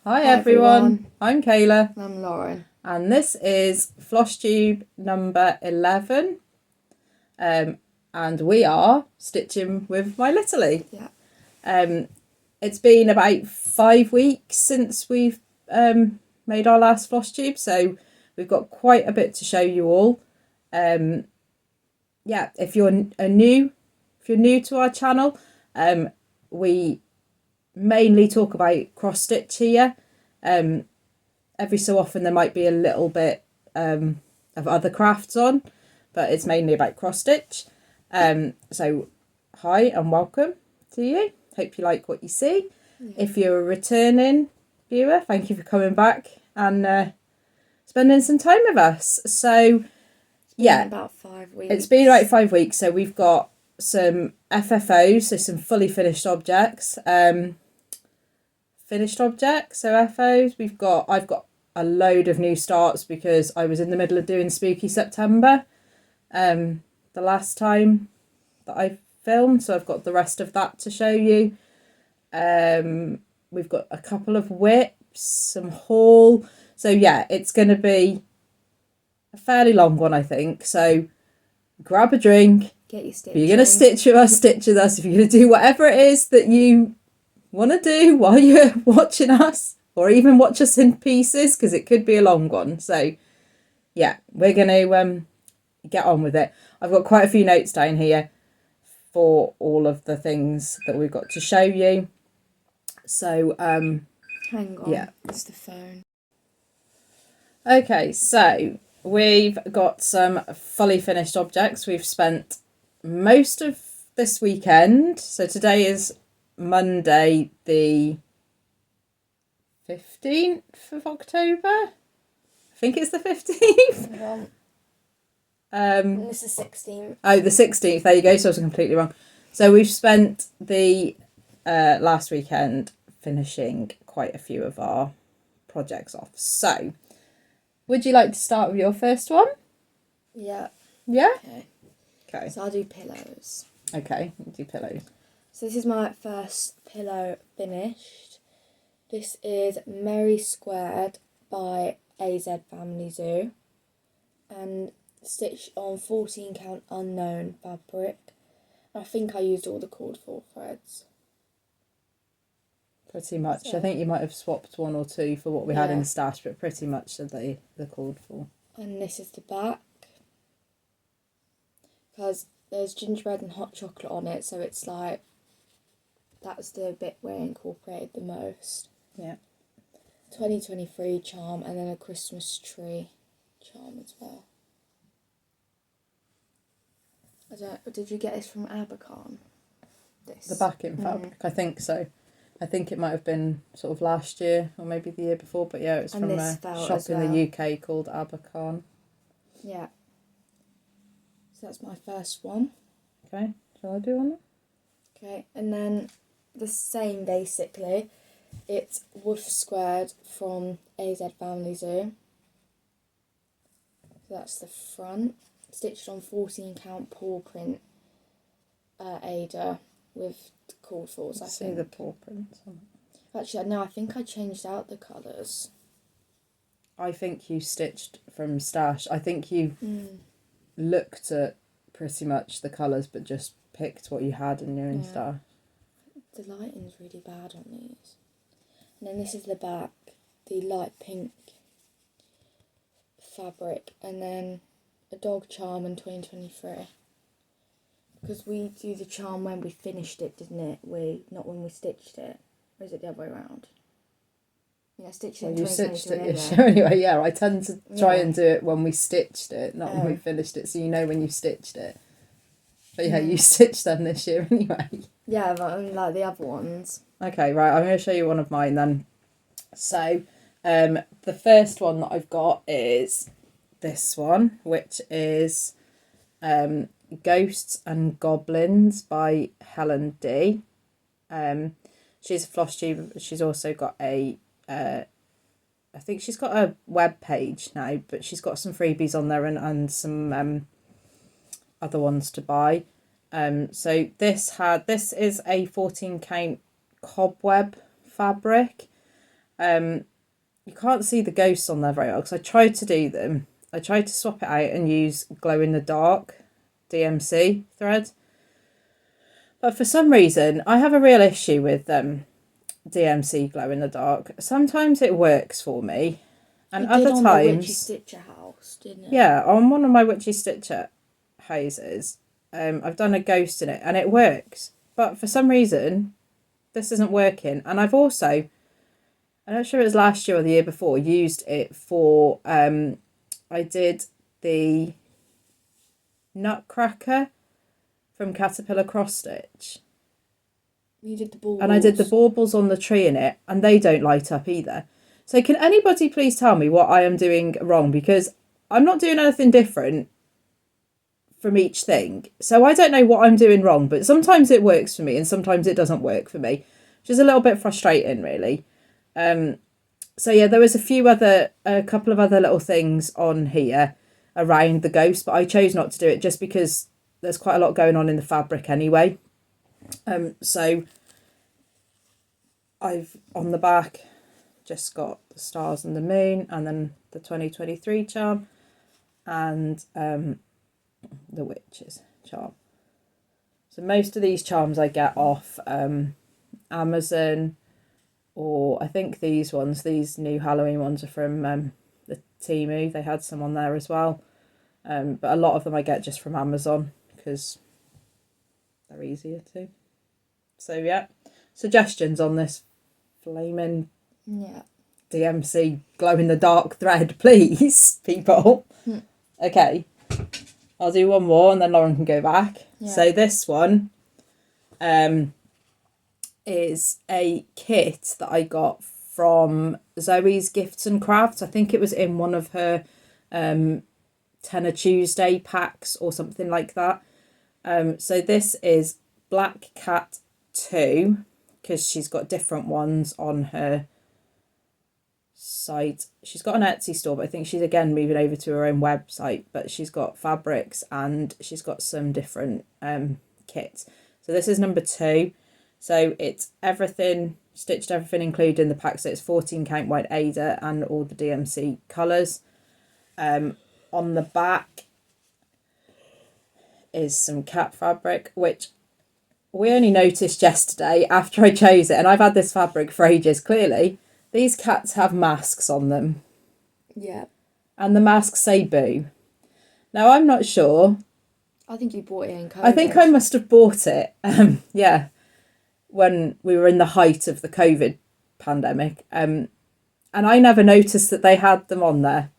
Hi everyone, I'm Kayla I'm Lauren. and this is Flosstube number 11 and we are stitching with my Littlie. Yeah. It's been about 5 weeks since we've made our last Flosstube, so we've got quite a bit to show you all. Yeah, if you're new to our channel, we mainly talk about cross stitch here. Every so often there might be a little bit of other crafts on, but it's mainly about cross stitch. So hi and welcome to you. Hope you like what you see. Yeah. If you're a returning viewer, thank you for coming back and spending some time with us. So yeah, about 5 weeks. It's been about 5 weeks. So we've got some FFOs, so some fully finished objects. So FOs. I've got a load of new starts because I was in the middle of doing Spooky September the last time that I filmed, so I've got the rest of that to show you. We've got a couple of whips, some haul, so yeah, it's going to be a fairly long one, I think. So grab a drink, get your stitch. If you're going to stitch with us, stitch with us. If you're going to do whatever it is that you want to do while you're watching us, or even watch us in pieces, because it could be a long one. So yeah, we're going to get on with it. I've got quite a few notes down here for all of the things that we've got to show you. So hang on, yeah, it's the phone. Okay, so we've got some fully finished objects. We've spent most of this weekend, so today is Monday the 15th of October. I think it's the 15th. This is 16th. Oh, the 16th. There you go. So I was completely wrong. So we've spent the last weekend finishing quite a few of our projects off. So would you like to start with your first one? Yeah. Yeah? Okay. So I'll do pillows. Okay, do pillows. So this is my first pillow finished. This is Merry Squared by azfamilyzoo and stitched on 14 count unknown fabric. I think I used all the called for threads. Pretty much. So, I think you might have swapped one or two for what we had in the stash, but pretty much they're called for. And this is the back. Because there's gingerbread and hot chocolate on it, so it's like, that's the bit where I incorporated the most. Yeah. 2023 charm, and then a Christmas tree charm as well. Did you get this from Abakhan? The backing fabric? I think so. I think it might have been sort of last year or maybe the year before, but yeah, it's from a shop in the UK called Abakhan. Yeah. So that's my first one. Okay, shall I do one? Okay, and then the same basically. It's Wolf Squared from azfamilyzoo. So that's the front. Stitched on 14 count paw print Ada with called for's, I think. See the paw prints on it. Actually, no, I think I changed out the colours. I think you stitched from stash. I think you looked at pretty much the colours but just picked what you had in your own stash. The lighting's really bad on these. And then this is the back, the light pink fabric, and then a dog charm in 2023. Because we do the charm when we finished it, didn't it? Not when we stitched it. Or is it the other way around? Yeah, I stitched it in 2023 anyway. Yeah, I tend to try and do it when we stitched it, not when we finished it, so you know when you stitched it. But yeah, you stitched them this year anyway. Yeah, but like the other ones. Okay, right, I'm going to show you one of mine then. So, the first one that I've got is this one, which is Ghosts and Goblins by Helen D. She's a Flosstube. She's also got a I think she's got a web page now, but she's got some freebies on there and some other ones to buy. So this is a 14 count cobweb fabric. you can't see the ghosts on there very well because I tried to do them. I tried to swap it out and use glow in the dark DMC thread. But for some reason, I have a real issue with DMC glow in the dark. Sometimes it works for me, and other on times. The Witchy Stitcher house, didn't it? Yeah, on one of my Witchy Stitcher houses, I've done a ghost in it, and it works. But for some reason, this isn't working. And I've also, I'm not sure it was last year or the year before, used it for. I did the Nutcracker from Caterpillar Cross Stitch. You did the baubles. And I did the baubles on the tree in it, and they don't light up either. So can anybody please tell me what I am doing wrong? Because I'm not doing anything different from each thing. So I don't know what I'm doing wrong, but sometimes it works for me and sometimes it doesn't work for me, which is a little bit frustrating, really. So yeah, there was a couple of other little things on here around the ghost, but I chose not to do it just because there's quite a lot going on in the fabric anyway. So I've on the back just got the stars and the moon, and then the 2023 charm, and the witches charm. So most of these charms I get off Amazon, or I think these new Halloween ones are from the Temu. They had some on there as well, but a lot of them I get just from Amazon because they're easier to. So yeah, suggestions on this flaming DMC glow in the dark thread, please, people. Okay, I'll do one more and then Lauren can go back. So this one is a kit that I got from Zoe's Gifts and Crafts. I think it was in one of her Tenner Tuesday packs or something like that. So this is Black Cat 2, because she's got different ones on her site. She's got an Etsy store, but I think she's again moving over to her own website, but she's got fabrics and she's got some different kits. So this is number 2. So it's everything, stitched everything included in the pack. So it's 14 count white Ada and all the DMC colours. On the back is some cat fabric, which we only noticed yesterday after I chose it, and I've had this fabric for ages. Clearly, these cats have masks on them. Yeah. And the masks say boo. Now, I'm not sure. I think you bought it in COVID. I think I must have bought it, when we were in the height of the COVID pandemic. And I never noticed that they had them on there.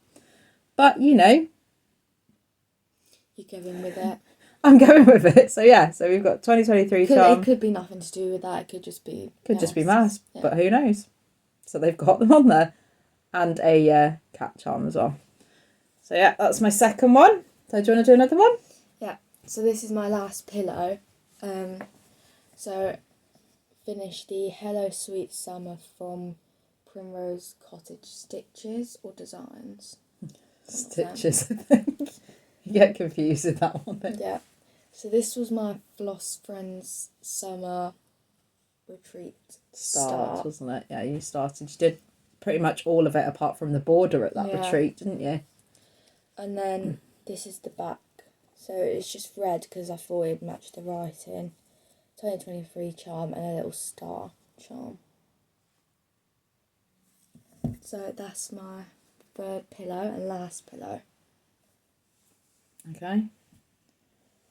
But, you know. You go in with it. I'm going with it. So yeah, so we've got 2023 charm. It could be nothing to do with that. It could just be masks, but who knows? So they've got them on there, and a cat charm as well. So yeah, that's my second one. So do you want to do another one? Yeah. So this is my last pillow. So finish the Hello Sweet Summer from Primrose Cottage Stitches or Designs. Stitches, I think. You get confused with that one then. Yeah. So this was my Floss Friends summer retreat start, wasn't it? Yeah, you started. You did pretty much all of it apart from the border at that retreat, didn't you? And then this is the back. So it's just red because I thought it'd match the writing. 2023 charm and a little star charm. So that's my third pillow and last pillow. Okay.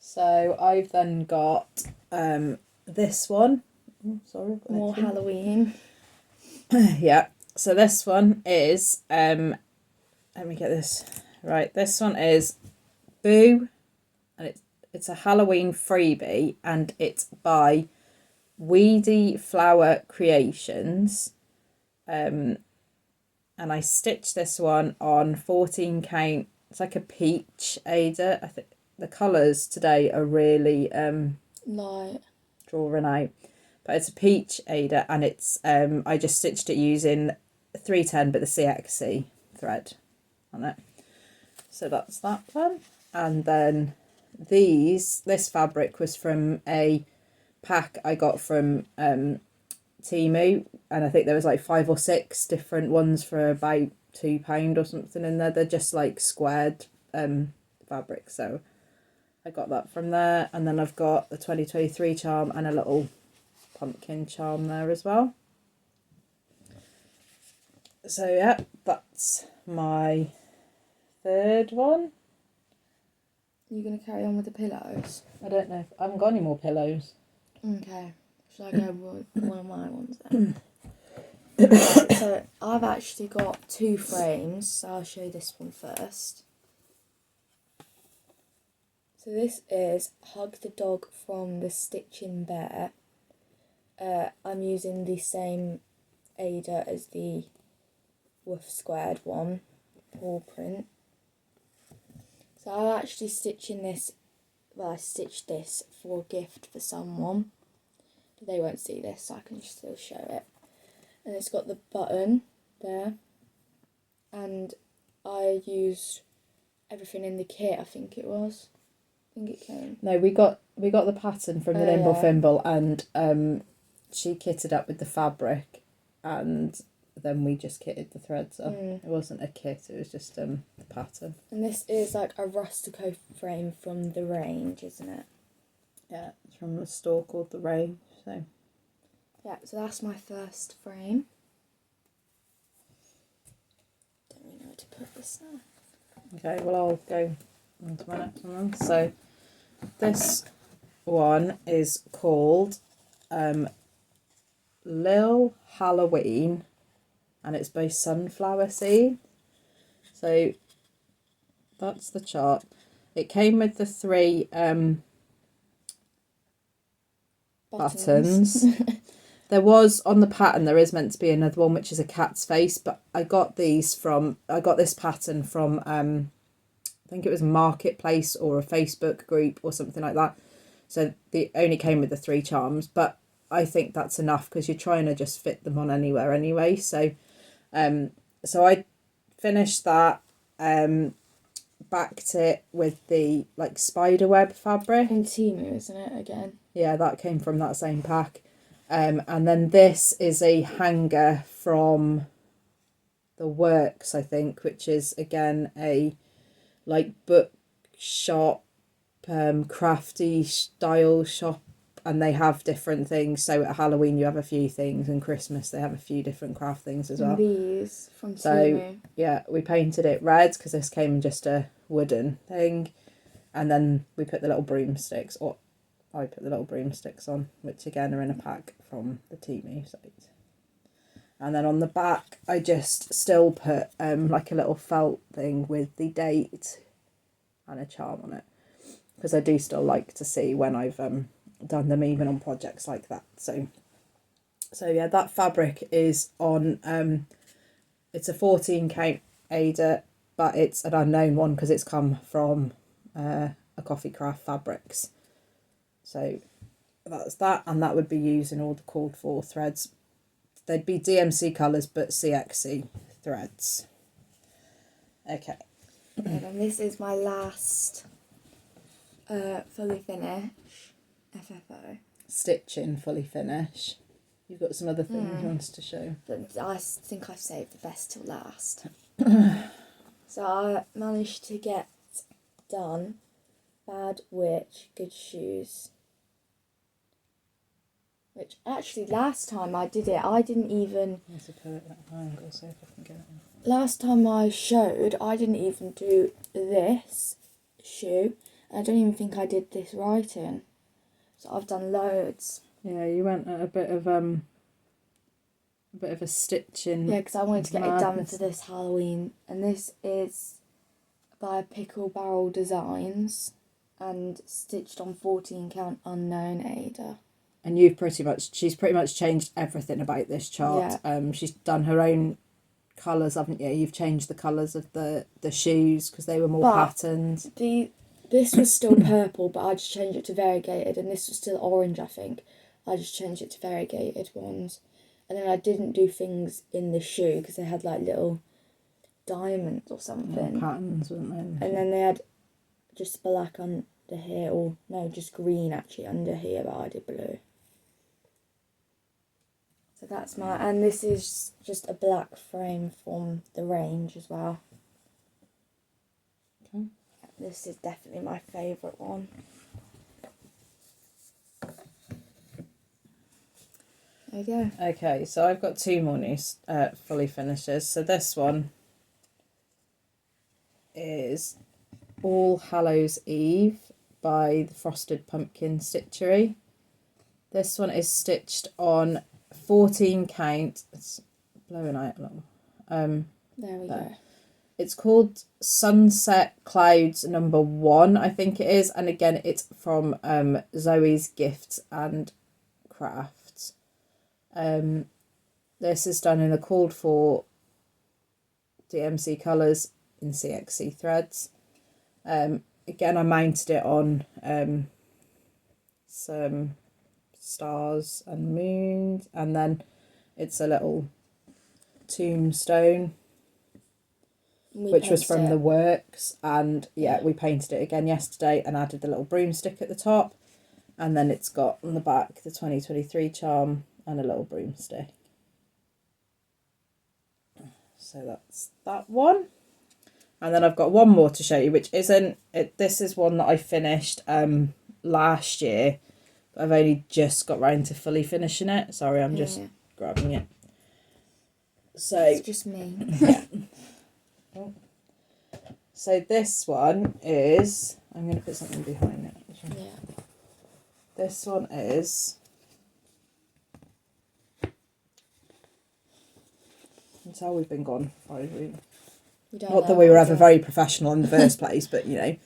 So I've then got this one. Oh, sorry. More Halloween. Yeah. So this one is let me get this right. This one is Boo, and it's a Halloween freebie, and it's by Weediflower Creations. And I stitched this one on 14 count. It's like a peach Ada. I think the colours today are really light, drawing out, but it's a peach Ada, and it's I just stitched it using 310 but the CXC thread on it. So that's that one. And then this fabric was from a pack I got from Temu, and I think there was like 5 or 6 different ones for about £2 or something in there. They're just like squared fabric, so I got that from there. And then I've got the 2023 charm and a little pumpkin charm there as well. So yeah, that's my third one. You're going to carry on with the pillows? I don't know. I haven't got any more pillows. Okay. Shall I go with one of my ones then? So I've actually got 2 frames, so I'll show you this one first. So this is Hug the Dog from the Stitching Bear. I'm using the same Ada as the Wolf Squared one, paw print. So I'm actually stitching this, well, I stitched this for a gift for someone. They won't see this, so I can still show it. And it's got the button there. And I used everything in the kit, I think it was. I think it came. No, we got the pattern from the Nimble Fimble, and she kitted up with the fabric, and then we just kitted the threads up. It wasn't a kit, it was just the pattern. And this is like a rustico frame from the range, isn't it? Yeah, it's from a store called The Range. So yeah, so that's my first frame. Don't really know where to put this now. okay, well I'll go on to my next one. So this one is called Lil Halloween, and it's by Sunflower Seed. So that's the chart. It came with the 3 buttons. There was, on the pattern, there is meant to be another one which is a cat's face, but I got this pattern from I think it was Marketplace or a Facebook group or something like that. So they only came with the 3 charms, but I think that's enough because you're trying to just fit them on anywhere anyway. So so I finished that, backed it with the like spiderweb fabric. And Temu, isn't it, again? Yeah, that came from that same pack. And then this is a hanger from The Works, I think, which is again a like bookshop, crafty style shop, and they have different things. So at Halloween you have a few things, and Christmas they have a few different craft things as well. And these from So Temu. yeah, we painted it red because this came in just a wooden thing, and then we put the little broomsticks, or I put the little broomsticks on, which again are in a pack from the Temu site. And then on the back I just still put like a little felt thing with the date and a charm on it, because I do still like to see when I've done them, even on projects like that. So yeah, that fabric is on it's a 14 count Ada, but it's an unknown one because it's come from a Coffee Craft Fabrics. So that's that, and that would be using all the called for threads. They'd be DMC colours but CXC threads. Okay. And then this is my last fully finish FFO. Stitching fully finish. You've got some other things you wanted to show. But I think I've saved the best till last. So I managed to get done Bad Witch, Good Shoes. Which actually last time I did it, I didn't even... I need to put it at an angle, see if I can get it. Last time I showed, I didn't even do this shoe. And I don't even think I did this writing. So I've done loads. Yeah, you went at a bit of a stitching. Yeah, because I wanted to get it done madness. for this Halloween. And this is by Pickle Barrel Designs and stitched on 14 count unknown Ada. And she's pretty much changed everything about this chart. Yeah. She's done her own colours, haven't you? You've changed the colours of the shoes because they were more patterned. This was still purple, but I just changed it to variegated, and this was still orange, I think. I just changed it to variegated ones. And then I didn't do things in the shoe because they had like little diamonds or something. Yeah, patterns, weren't they? And then they had just black under here, or no, just green actually under here, but I did blue. So that's and this is just a black frame from the range as well. Okay. This is definitely my favourite one. There you go. Okay, so I've got two more new fully finishes. So this one is All Hallows Eve by the Frosted Pumpkin Stitchery. This one is stitched on 14 count. It's blowing out a little. There we go. It's called Sunset Clouds number 1, I think it is. And again, it's from Zoe's Gifts and Crafts. This is done in the called for DMC colours in CXC threads. Again, I mounted it on some stars and moons, and then it's a little tombstone which was from the works, and we painted it again yesterday and added the little broomstick at the top, and then it's got on the back the 2023 charm and a little broomstick. So that's that one. And then I've got one more to show you, which isn't it. This is one that I finished last year, but I've only just got round to fully finishing it. Sorry, I'm just grabbing it. So it's just me. Yeah. So this one is, I'm going to put something behind it. Yeah. This one is, that's how we've been gone 5 weeks. Not that we were ever very professional in the first place, but you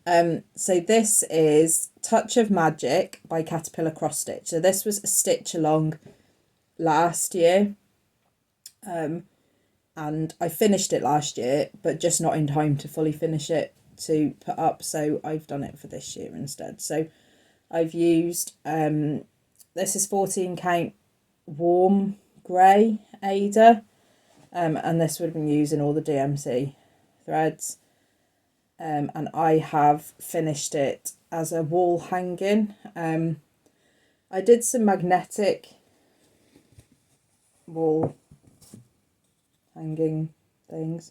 know. So this is Touch of Magic by Caterpillar Cross Stitch. So this was a stitch along last year. And I finished it last year, but just not in time to fully finish it to put up. So I've done it for this year instead. So I've used, this is 14 count warm grey Ada. And this would have been using all the DMC threads. And I have finished it as a wall hanging. I did some magnetic wall hanging things,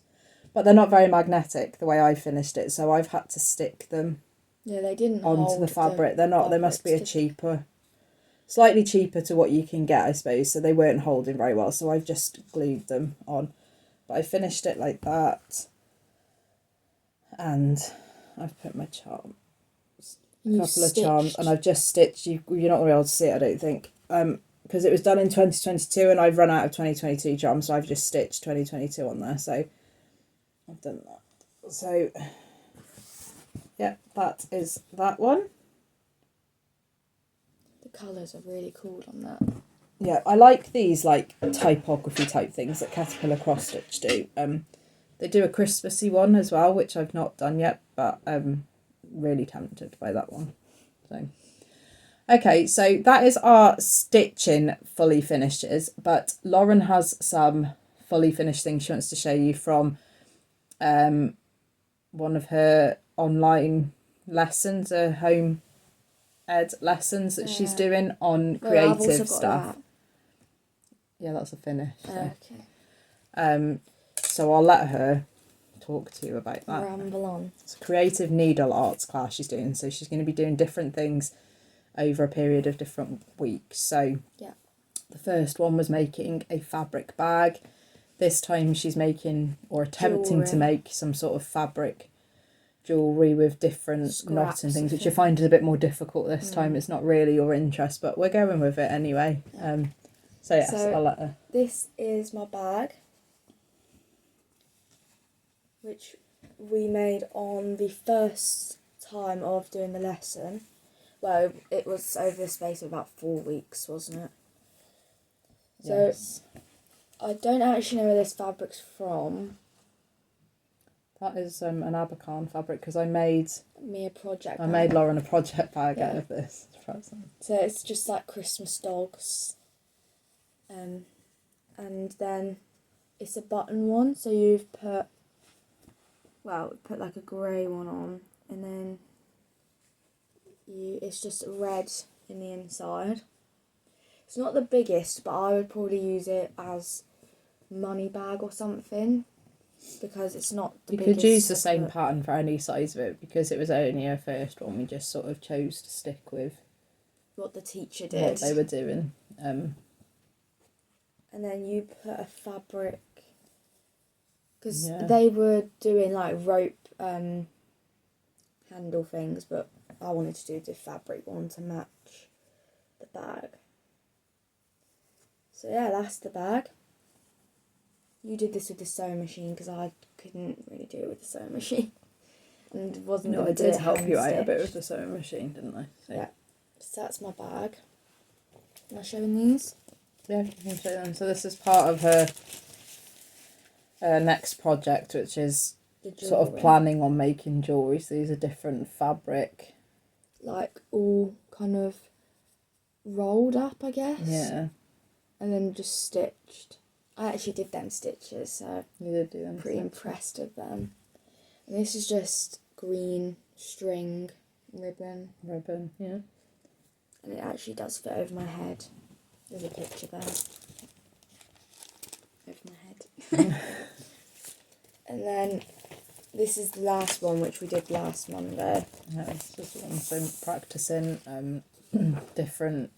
but they're not very magnetic the way I finished it, so I've had to stick them they didn't onto the fabric. They're not, they must be slightly cheaper to what you can get, I suppose, so they weren't holding very well, so I've just glued them on. But I finished it like that, and I've put my charms, a couple of charms, and I've just stitched, you're not going to be able to see it, I don't think, because it was done in 2022 and I've run out of 2022 charms, so I've just stitched 2022 on there, so I've done that. So yeah, that is that one. The colours are really cool on that. Yeah, I like these like typography type things that Caterpillar Cross Stitch do. They do a Christmassy one as well, which I've not done yet, but I'm really tempted by that one. So okay, so that is our stitching fully finishes, but Lauren has some fully finished things she wants to show you from one of her online lessons, home ed lessons that she's doing on creative stuff. Yeah, that's a finish. So. Okay. So I'll let her talk to you about that. Ramble on. It's a creative needle arts class she's doing, so she's going to be doing different things over a period of different weeks. So yeah, the first one was making a fabric bag. This time she's making or attempting to make some sort of fabric jewellery with different knots and things, which you find is a bit more difficult this time. It's not really your interest, but we're going with it anyway. So yes, I'll let her. This is my bag, which we made on the first time of doing the lesson. Well, it was over the space of about 4 weeks, wasn't it? So, yes. I don't actually know where this fabric's from. That is an Abakhan fabric, because I made Lauren a project bag out of this. So it's just like Christmas dogs. And then it's a button one, so you've put like a grey one on, and then it's just red in the inside. It's not the biggest, but I would probably use it as money bag or something, because it's not the biggest. You could use the same pattern for any size of it, because it was only our first one. We just sort of chose to stick with what the teacher did. What they were doing. And then you put a fabric, because they were doing like rope handle things, but I wanted to do the fabric one to match the bag. So yeah, that's the bag. You did this with the sewing machine, because I couldn't really do it with the sewing machine. And wasn't No, I did help you out a bit with the sewing machine, didn't I? So. Yeah. So that's my bag. Am I showing these? Yeah, you can show them. So this is part of her next project, which is sort of planning on making jewellery. So these are different fabric. Like all kind of rolled up, I guess. Yeah. And then just stitched. I actually did them stitches, so you did do them. Pretty impressed with them. And this is just green string ribbon. Ribbon, yeah. And it actually does fit over my head. There's a picture there. Over my head. And then this is the last one, which we did last Monday. Yeah, this is one. So practicing different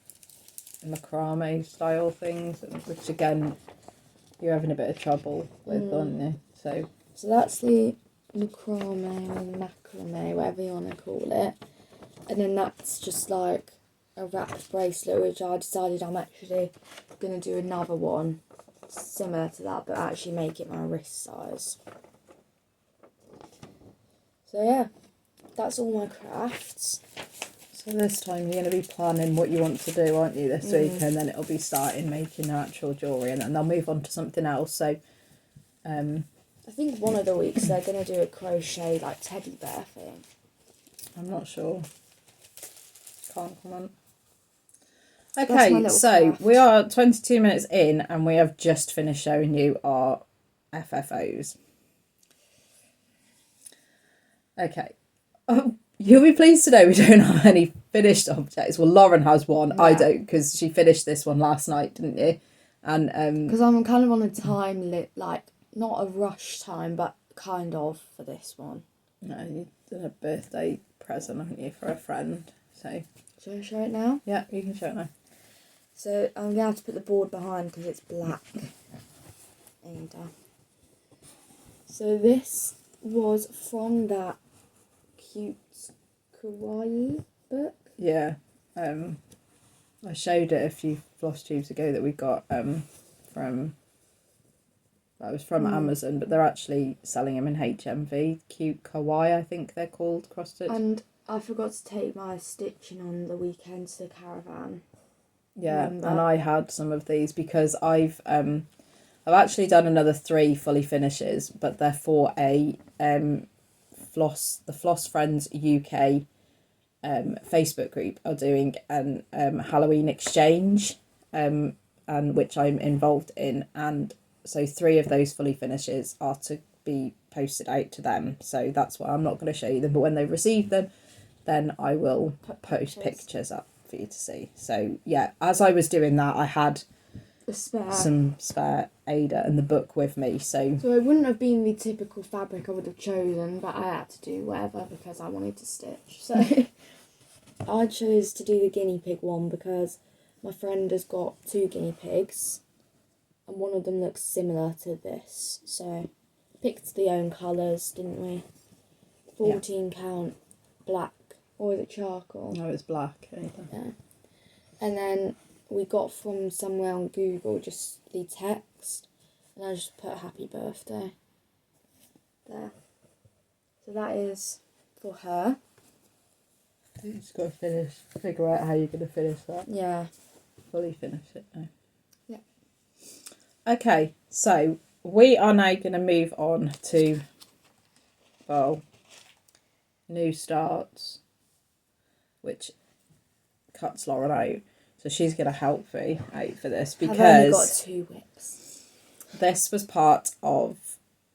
macrame style things, which again you're having a bit of trouble with, aren't you? So that's the macrame or macrame, whatever you want to call it. And then that's just like a wrapped bracelet, which I decided I'm actually going to do another one similar to that, but actually make it my wrist size. So yeah, that's all my crafts. So this time you're going to be planning what you want to do, aren't you, this week? And then it'll be starting making their actual jewellery, and then they'll move on to something else. So I think one of the weeks they're going to do a crochet like teddy bear thing. I'm not sure. Can't comment. Okay, so craft. We are 22 minutes in and we have just finished showing you our FFOs. Okay. You'll be pleased to know we don't have any finished objects. Well, Lauren has one. Yeah. I don't, because she finished this one last night, didn't you? And because I'm kind of on a time like not a rush time, but kind of for this one. No, you did a birthday present, haven't you, for a friend? So. Shall I show it now? Yeah, you can show it now. So I'm going to have to put the board behind because it's black. And so this was from that cute kawaii book. Yeah. I showed it a few Flosstubes ago that we got from Amazon, but they're actually selling them in HMV. Cute kawaii, I think they're called, cross stitch. And I forgot to take my stitching on the weekend to the caravan. Yeah, and I had some of these because I've actually done another 3 fully finishes, but they're for a the Floss Friends UK Facebook group are doing an Halloween exchange, and which I'm involved in, and so 3 of those fully finishes are to be posted out to them. So that's why I'm not going to show you them, but when they've received them, then I will post pictures up for you to see. So yeah, as I was doing that, I had some spare Ada and the book with me. So it wouldn't have been the typical fabric I would have chosen, but I had to do whatever because I wanted to stitch. So I chose to do the guinea pig one because my friend has got 2 guinea pigs, and one of them looks similar to this. So picked the own colours, didn't we? 14 count black. Or is it charcoal? No, it's black. Yeah. And then we got from somewhere on Google just the text, and I just put happy birthday there. So that is for her. You just got to figure out how you're going to finish that. Yeah. Fully finish it now. Yeah. Okay, so we are now going to move on to, well, new starts, which cuts Lauren out. So she's going to help me out for this because I've only got 2 whips. This was part of,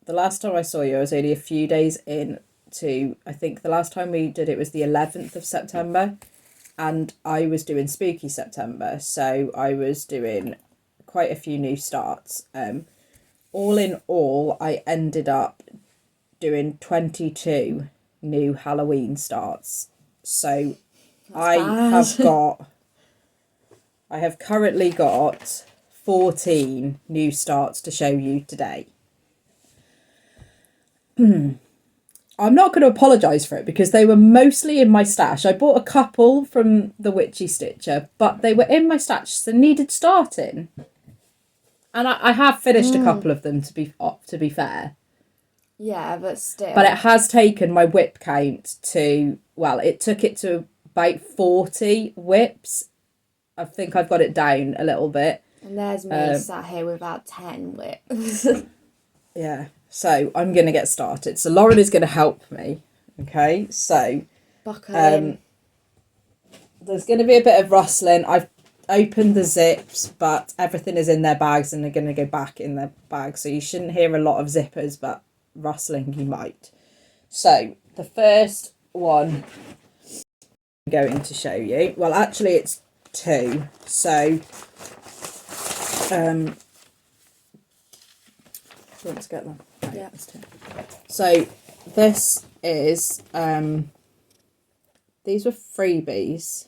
the last time I saw you, I was only a few days in to, I think the last time we did it was the 11th of September. and I was doing spooky September, so I was doing quite a few new starts. All in all, I ended up doing 22 new Halloween starts. So That's bad. I have currently got 14 new starts to show you today. I'm not going to apologise for it because they were mostly in my stash. I bought a couple from the Witchy Stitcher, but they were in my stash, so needed starting. And I have finished a couple of them, to be fair. Yeah, but still. But it has taken my whip count to, well, it took it to about 40 whips. I think I've got it down a little bit. And there's me sat here with about 10 whips. Yeah, so I'm going to get started. So Lauren is going to help me. Okay, so Buckle in. There's going to be a bit of rustling. I've opened the zips, but everything is in their bags and they're going to go back in their bags. So you shouldn't hear a lot of zippers, but rustling you might. So the first one I'm going to show you, well, actually it's two. So do you want to get them? Right, Yeah. So this is these were freebies.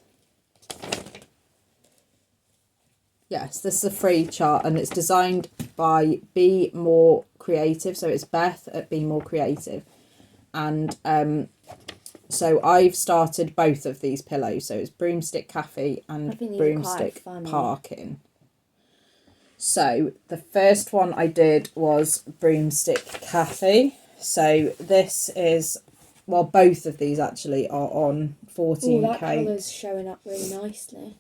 Yes, this is a free chart and it's designed by Be More Creative. So it's Beth at Be More Creative. And so I've started both of these pillows. So it's Broomstick Cafe and Broomstick Parking. So the first one I did was Broomstick Cafe. So this is, well, both of these actually are on 14 count. That count. colour's showing up really nicely.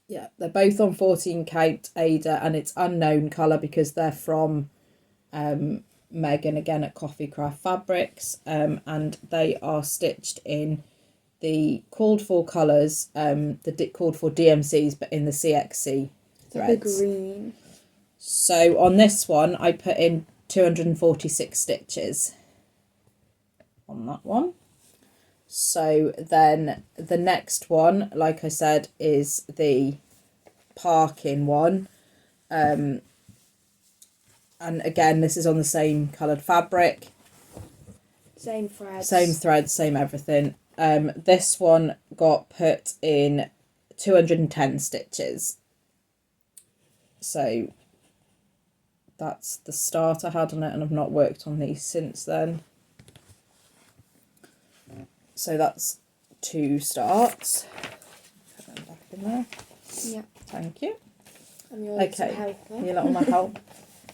Yeah, they're both on 14 count Ada, and it's unknown colour because they're from Megan again at Coffee Craft Fabrics, and they are stitched in the called for colours, the called for DMCs, but in the CXC threads. The green. So on this one, I put in 246 stitches on that one. So then the next one, like I said, is the parking one. And again, this is on the same coloured fabric. Same threads. Same threads, same everything. This one got put in 210 stitches. So that's the start I had on it, and I've not worked on these since then. So that's two starts. Put them back in there. Yeah. Thank you. I'm your Okay, helper. you lot want my help?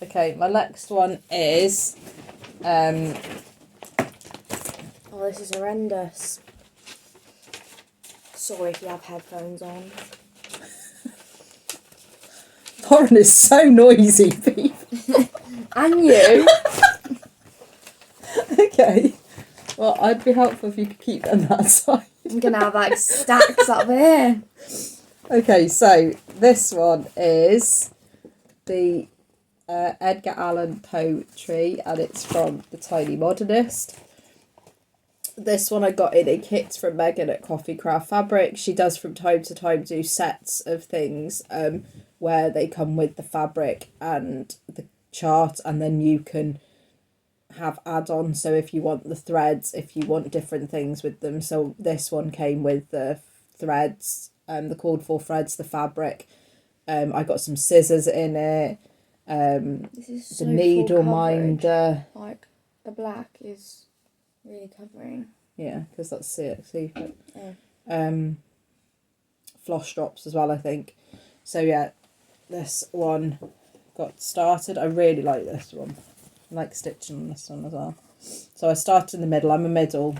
Okay, my next one is Oh, this is horrendous. Sorry if you have headphones on. Lauren is so noisy, people. And you. Okay. Well, I'd be helpful if you could keep them that side. I'm going to have like stacks up here. Okay, so this one is the Edgar Allan Poetry, and it's from the Tiny Modernist. This one I got in a kit from Megan at Coffee Craft Fabric. She does from time to time do sets of things where they come with the fabric and the chart, and then you can have add-ons. So if you want the threads, if you want different things with them. So this one came with the threads, the called for threads, the fabric. I got some scissors in it. This is so the needle full coverage. minder. Like the black is really covering. Yeah, because that's CXC. Oh. Floss drops as well, I think. So yeah, this one got started. I really like this one. I like stitching on this one as well. So I start in the middle. I'm a middle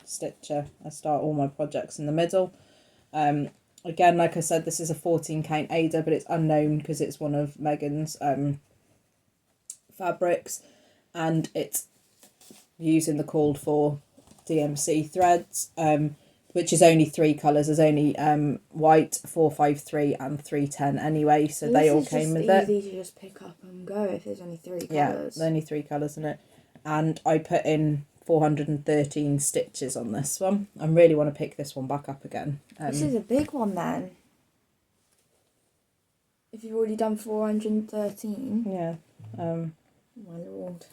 stitcher. I start all my projects in the middle. Again, like I said, this is a 14 count Ada, but it's unknown because it's one of Megan's fabrics, and it's using the called for DMC threads, which is only 3 colours. There's only white, 453 and 310 anyway, so they all came with it. Easy to just pick up and go if there's only 3 colours. Yeah, there's only 3 colours in it. And I put in 413 stitches on this one. I really want to pick this one back up again. This is a big one then. If you've already done 413. Yeah. My lord.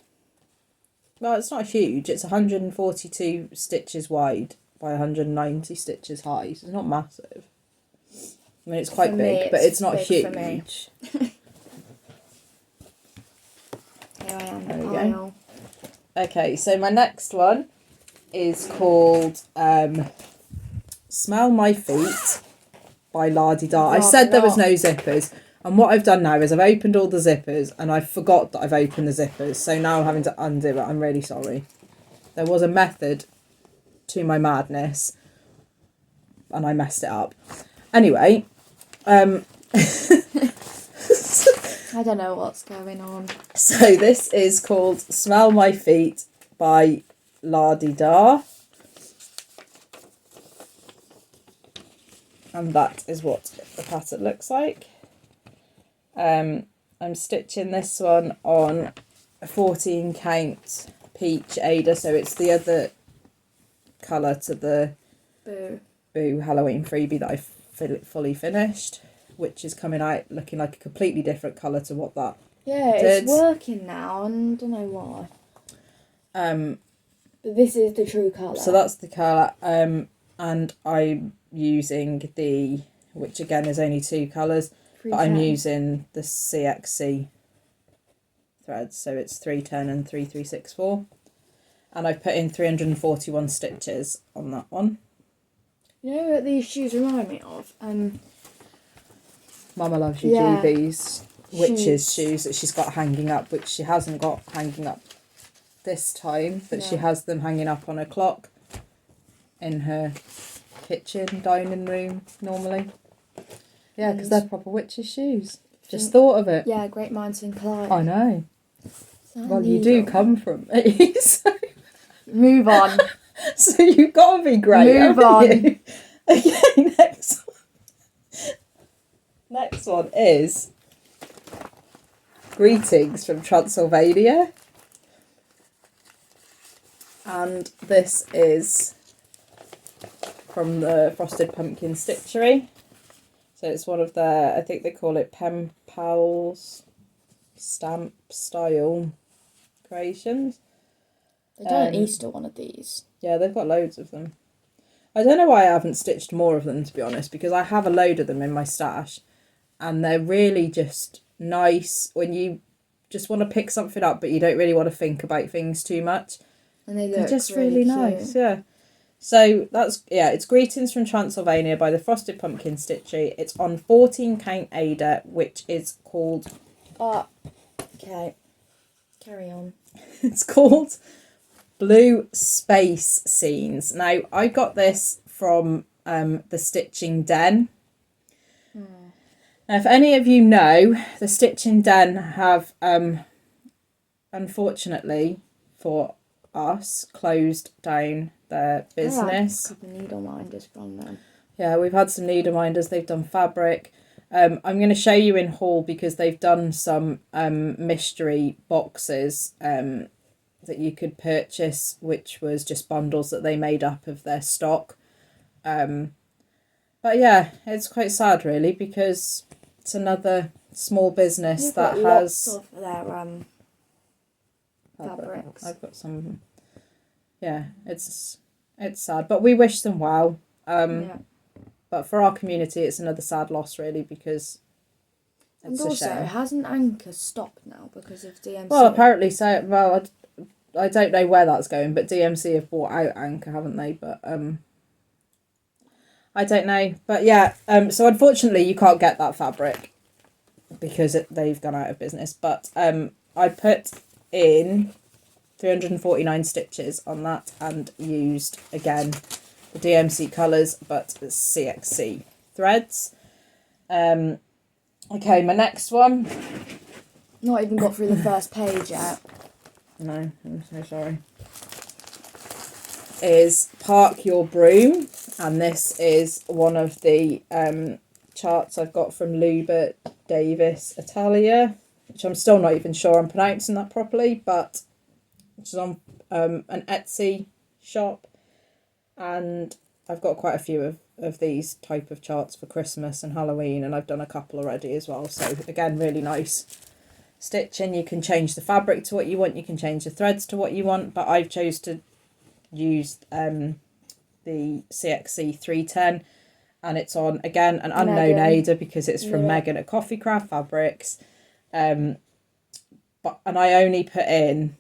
Well, it's not huge. It's 142 stitches wide by 190 stitches high. So it's not massive. I mean, it's quite big, but it's not huge. Here I am, There the we pile. go. Okay, so my next one is called Smell My Feet by La Di Da. I said there was no zippers, and what I've done now is I've opened all the zippers and I forgot that I've opened the zippers, so now I'm having to undo it. I'm really sorry. There was a method to my madness and I messed it up. Anyway, I don't know what's going on. so this is called Smell My Feet by La Di Da. And that is what the pattern looks like. I'm stitching this one on a 14 count peach Ada, so it's the other colour to the Boo Halloween freebie that I fully finished, which is coming out looking like a completely different colour to what that it's working now, and I don't know why. But this is the true colour. So that's the colour, and I'm using the, which again is only 2 colours, but I'm using the CXC threads, so it's 310 and 3364, and I've put in 341 stitches on that one. You know what these shoes remind me of? Mama loves you, GB's witch's shoes that she's got hanging up, which she hasn't got hanging up this time, but she has them hanging up on her clock in her kitchen, dining room normally. Yeah, because they're proper witch's shoes. Just thought of it. Yeah, great minds think alike. I know. Well, you do come from me, so... Move on. So you've got to be great. Move on. You? Okay, next one is Greetings from Transylvania. And this is from the Frosted Pumpkin Stitchery. So it's one of their, I think they call it Pen Pals stamp style creations. They've done an Easter one of these. Yeah, they've got loads of them. I don't know why I haven't stitched more of them, to be honest, because I have a load of them in my stash, and they're really just nice when you just want to pick something up but you don't really want to think about things too much. And they're just really nice, yeah. So that's, it's Greetings from Transylvania by the Frosted Pumpkin Stitchery. It's on 14 count Ada, which is called... okay. Carry on. It's called Blue Space Scenes. Now, I got this from the Stitching Den. Now, if any of you know, the Stitching Den have, unfortunately for us, closed down their business. I had a couple of needle minders from them. Yeah, we've had some needle minders. They've done fabric. I'm going to show you in haul because they've done some mystery boxes that you could purchase, which was just bundles that they made up of their stock. But yeah, it's quite sad really, because it's another small business that has lots of their fabrics. I've got some. Yeah, it's sad, but we wish them well. But for our community, it's another sad loss really, because it's and also, a shame. hasn't Anchor stopped now because of DMC? Well, apparently so. Well, I don't know where that's going, but DMC have bought out Anchor, haven't they? But I don't know. But yeah, so unfortunately you can't get that fabric because they've gone out of business. But I put in 349 stitches on that and used, again, the DMC colours, but the CXC threads. Okay, my next one. Not even got through the first page yet. No, I'm so sorry. Is Park Your Broom, and this is one of the charts I've got from Lubadaviesatelier, which I'm still not even sure I'm pronouncing that properly, but which is on an Etsy shop, and I've got quite a few of these type of charts for Christmas and Halloween, and I've done a couple already as well. So again, really nice stitching. You can change the fabric to what you want, you can change the threads to what you want, but I've chose to use the CXC 310, and it's on, again, an unknown Ada because it's from Megan at Coffee Craft Fabrics. And I only put in,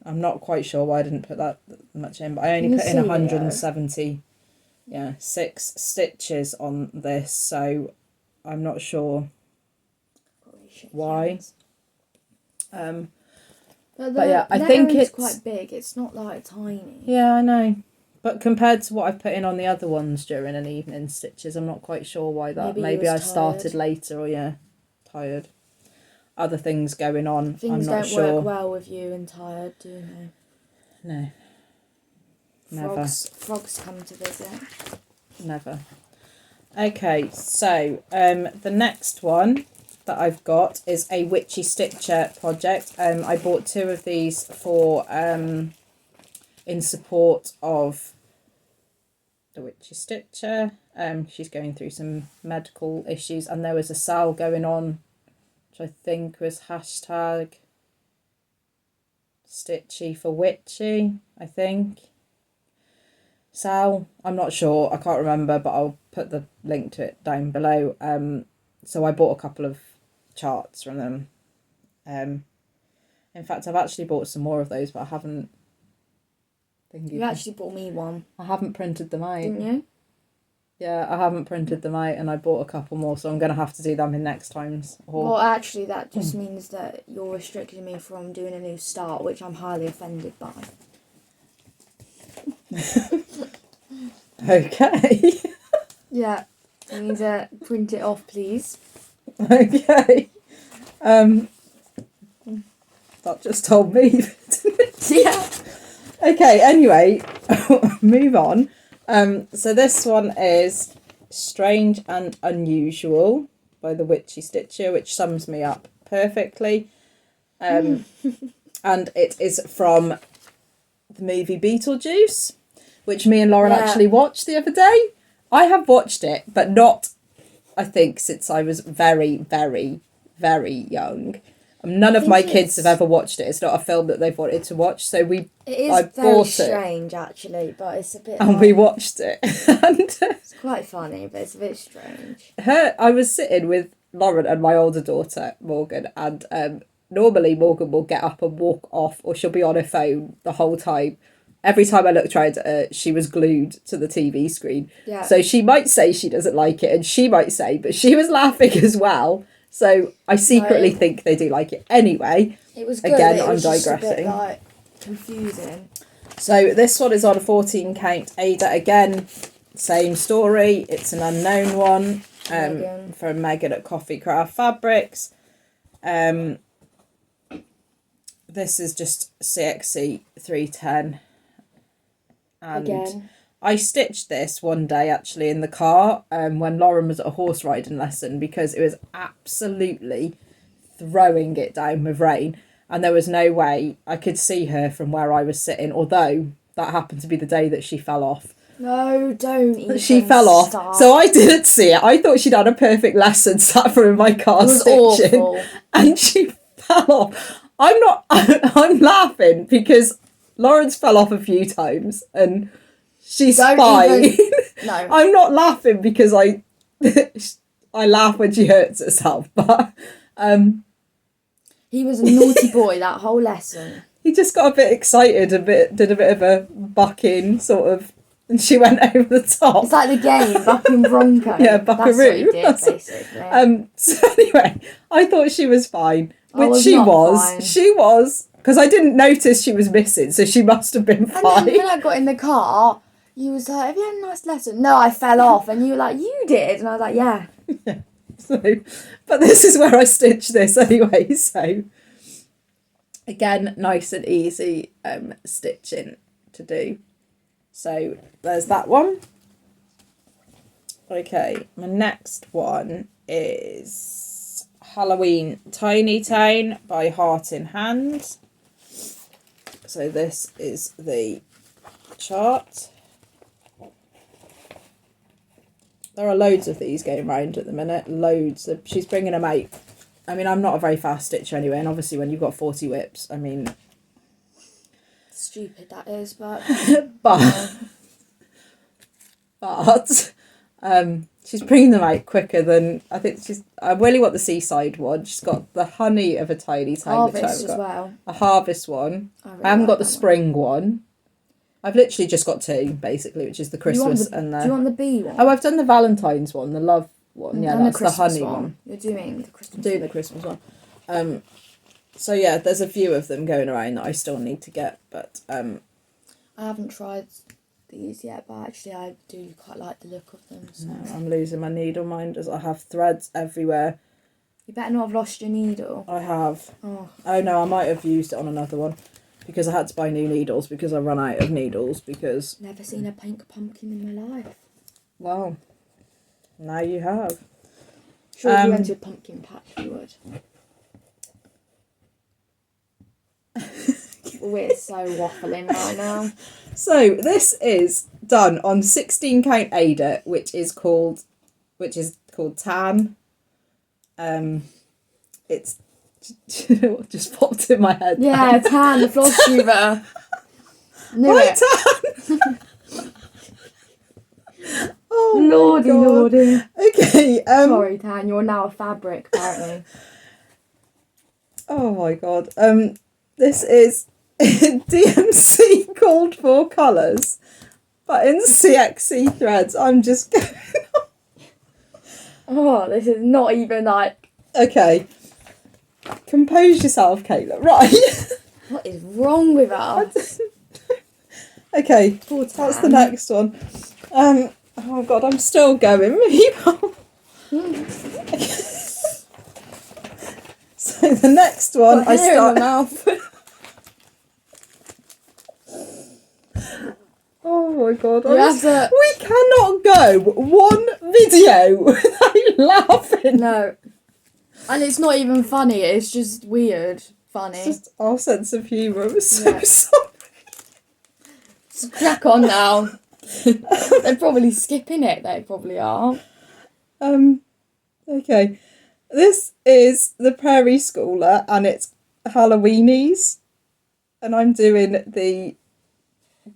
I'm not quite sure why I didn't put that much in, but I only put in 170, 6 stitches on this, so I'm not sure why. But yeah, I think it's quite big. It's not like tiny. Yeah, I know. But compared to what I've put in on the other ones during an evening stitches, I'm not quite sure why that. Maybe I started later, or tired. Other things going on. Things I'm not sure. don't work well with you and tired, do they? No. Never. Frogs come to visit. Never. Okay, so the next one that I've got is a witchy stitcher project. I bought 2 of these for in support of the witchy stitcher. She's going through some medical issues, and there was a sale going on, which I think was hashtag stitchy for witchy, I think. Sal, I'm not sure, I can't remember, but I'll put the link to it down below. So I bought a couple of charts from them. In fact, I've actually bought some more of those, but I haven't. You actually bought me one. I haven't printed them out. Didn't you? Yeah, I haven't printed them out, and I bought a couple more, so I'm going to have to do them in next times. Well, actually, that just means that you're restricting me from doing a new start, which I'm highly offended by. Okay. Yeah, you need to print it off, please. Okay. That just told me. Yeah. Okay, anyway, move on. So this one is Strange and Unusual by the Witchy Stitcher, which sums me up perfectly. And it is from the movie Beetlejuice, which me and Lauren actually watched the other day. I have watched it, but not, I think, since I was very, very, very young. None of my kids have ever watched it. It's not a film that they've wanted to watch, so It is very strange, actually, but it's a bit. And we watched it. And it's quite funny, but it's a bit strange. I was sitting with Lauren and my older daughter Morgan, and normally Morgan will get up and walk off, or she'll be on her phone the whole time. Every time I looked round at her, she was glued to the TV screen. Yeah. So she might say she doesn't like it, and she might say, but she was laughing as well. So I secretly think they do like it. Anyway, it was good. Again, I'm digressing. Just a bit, like, confusing. So this one is on a 14 count Ada. Again, same story. It's an unknown one from Megan at Coffee Craft Fabrics. This is just CXC 310. And again. I stitched this one day actually in the car when Lauren was at a horse riding lesson, because it was absolutely throwing it down with rain, and there was no way I could see her from where I was sitting, although that happened to be the day that she fell off. No, don't even. She fell off, so I didn't see it. I thought she'd had a perfect lesson, sat for in my car stitching, awful. And she fell off. I'm laughing because Lauren's fell off a few times and she's fine. No. I'm not laughing because I laugh when she hurts herself, but he was a naughty boy that whole lesson. He just got a bit excited, did a bit of a bucking sort of, and she went over the top. It's like the game, bucking Bronco. Yeah, buckaroo. That's what he did, basically. So anyway, I thought she was fine, which she was. Fine. She was, because I didn't notice she was missing, so she must have been fine. And then when I got in the car, you was like, have you had a nice lesson? No, I fell off. And you were like, you did? And I was like, yeah. Yeah. So, but this is where I stitched this anyway, so again, nice and easy stitching to do. So there's that one. Okay, my next one is Halloween Tiny Town by Heart in Hand. So this is the chart. There are loads of these going round at the minute. Loads. She's bringing them out. I mean, I'm not a very fast stitcher anyway, and obviously when you've got 40 whips, I mean... Stupid that is, but... but she's bringing them out quicker than... I think she's... I really want the seaside one. She's got the honey of a tiny town. Harvest as well. A harvest one. Really I haven't got like the spring one. I've literally just got two, basically, which is the Christmas and the... Do you want the bee one? Oh, I've done the Valentine's one, the love one. Yeah, and that's the honey one. You're doing the Christmas I'm doing the Christmas one. So yeah, there's a few of them going around that I still need to get, but... I haven't tried these yet, but actually I do quite like the look of them. So. No, I'm losing my needle minders. I have threads everywhere. You better not have lost your needle. I have. Oh No, I might have used it on another one. Because I had to buy new needles because I run out of needles because... Never seen a pink pumpkin in my life. Well, now you have. Sure, if you went to a pumpkin patch, you would. We're so waffling right now. So this is done on 16 count Ada, which is called tan. It's just popped in my head. Yeah, tan, the Flosstuber. Knew Right, it. tan. Oh Lordy, my God. lordy. Okay. Sorry, Tan, you're now a fabric, apparently. Oh my God. This is DMC called for colours, but in CXC threads. I'm just going. Oh, this is not even like... Okay. Compose yourself, Kayla. Right. What is wrong with us? Okay. Poor That's the Tan. next one. Oh God, I'm still going, people. So the next one, I start. In my mouth. Oh my God! We cannot go one video without laughing. No. And it's not even funny, it's just weird funny. It's just our sense of humour. I'm so Yeah. sorry. Just crack on now. They're probably skipping it, they probably are. Okay. This is the Prairie Schooler and it's Halloweenies. And I'm doing the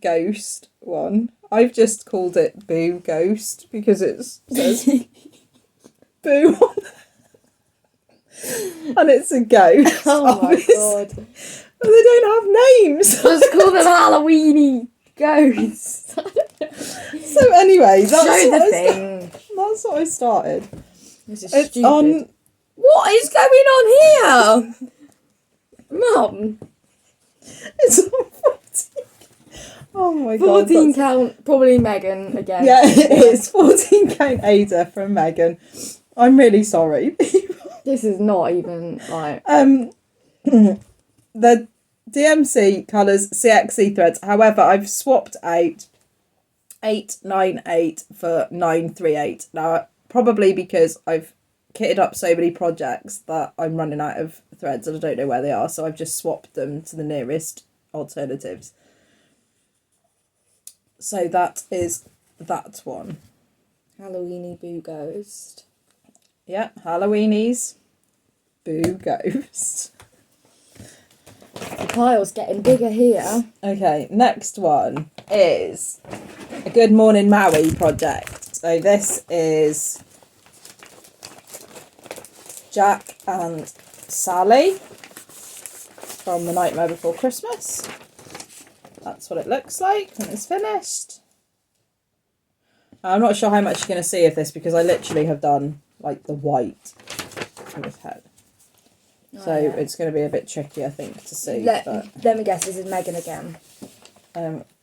ghost one. I've just called it Boo Ghost because it says Boo on it. And it's a ghost. Oh my obviously. God. But they don't have names. Just call them Halloweeny ghosts. So anyway, that's Show what the I thing. that's what I started. This is It's stupid. on. What is going on here? Mum. It's on 14. Oh my God. 14 that's- count, probably Megan again. Yeah, it is. 14 count Ada from Megan. I'm really sorry. This is not even like... The DMC colours CXC threads. However, I've swapped out 898 for 938. Now, probably because I've kitted up so many projects that I'm running out of threads and I don't know where they are. So I've just swapped them to the nearest alternatives. So that is that one. Halloweeny Boo Ghost. Yeah, Halloweenies. Boo Ghost. The pile's getting bigger here. Okay, next one is a Good Morning Maui project. So this is Jack and Sally from The Nightmare Before Christmas. That's what it looks like when it's finished. I'm not sure how much you're going to see of this because I literally have done like the white on his head. So it's going to be a bit tricky, I think, to see. Let me guess, this is Megan again.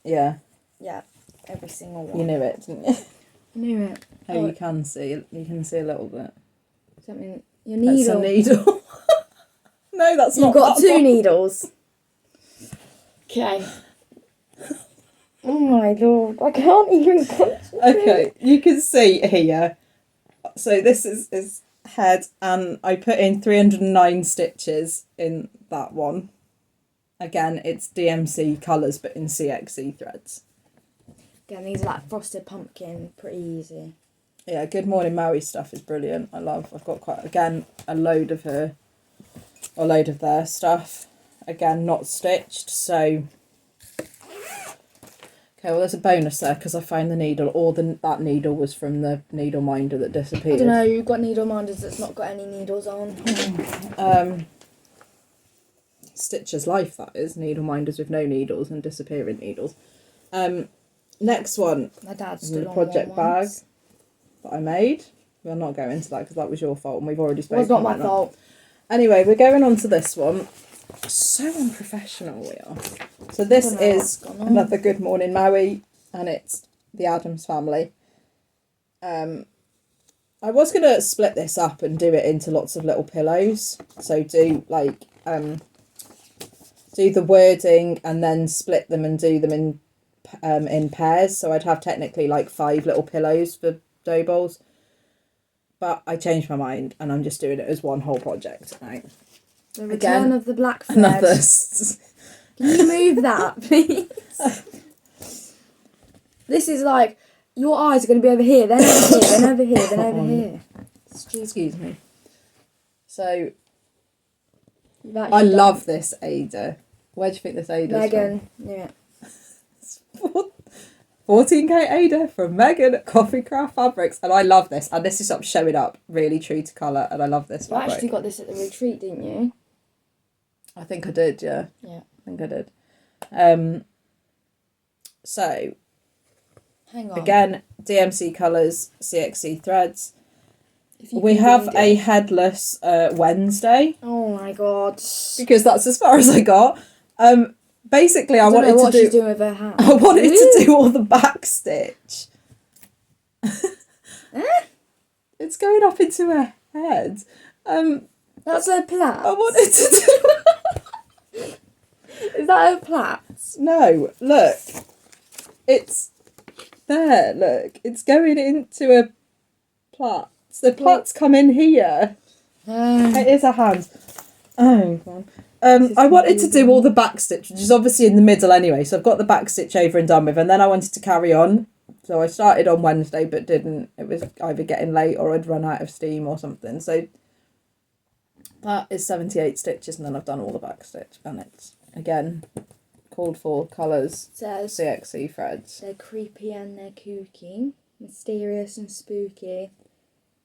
Yeah. Yeah, every single one. You knew it, didn't you? I knew it. Oh, you can see a little bit. Something. Your needle. That's a needle. No, that's not. You've got that two one. needles. Okay. Oh my Lord, I can't even concentrate. Okay, you can see here. So this is his head, and I put in 309 stitches in that one. again, it's DMC colours, but in CXC threads. Again, these are like frosted pumpkin, pretty easy. Yeah, Good Morning Maui stuff is brilliant. I've got quite, again, a load of their stuff. Again, not stitched, so... Okay, well, there's a bonus there because I found the needle, or that needle was from the needle minder that disappeared. I don't know, you've got needle minders that's not got any needles on. Stitcher's life, that is. Needle minders with no needles and disappearing needles. Next one. My dad's is still the on project one bag once. that I made. We'll not go into that because that was your fault and we've already spoken It was not about my that. fault. Anyway, we're going on to this one. So unprofessional we are. So this is another Good Morning Maui, and it's the Addams Family. I was going to split this up and do it into lots of little pillows. So do like do the wording and then split them and do them in pairs. So I'd have technically like 5 little pillows for dough balls. But I changed my mind and I'm just doing it as one whole project. Right. The return of the black thread. Another. Can you move that, please? This is like, your eyes are going to be over here, then over here, then over here, then over here. Excuse me. So, You've I love this Ada. Where do you think this Ada is Megan, knew it. from? 14K Ada from Megan Coffee Craft Fabrics. And I love this. And this is showing up really true to colour. And I love this You fabric. actually got this at the retreat, didn't you? I think I did, yeah. Yeah. I think I did. So, Hang on. again, DMC colours, CXC threads. We can have read a it. headless Wednesday. Oh my god. Because that's as far as I got. Basically, I don't wanted know what to do... she's doing with her hand. I wanted to do all the back stitch. It's going up into her head. That's her plait. I wanted to do... Is that her plait? No, look. It's there, look. It's going into a plait. The plaits come in here. It is a hand. Oh, God. I wanted to do all the back stitch, which is obviously in the middle anyway, so I've got the back stitch over and done with, and then I wanted to carry on. So I started on Wednesday but didn't. It was either getting late or I'd run out of steam or something. So that is 78 stitches, and then I've done all the back stitch, and it's, again, called for colours, Says CXC threads. they're creepy and they're kooky, mysterious and spooky.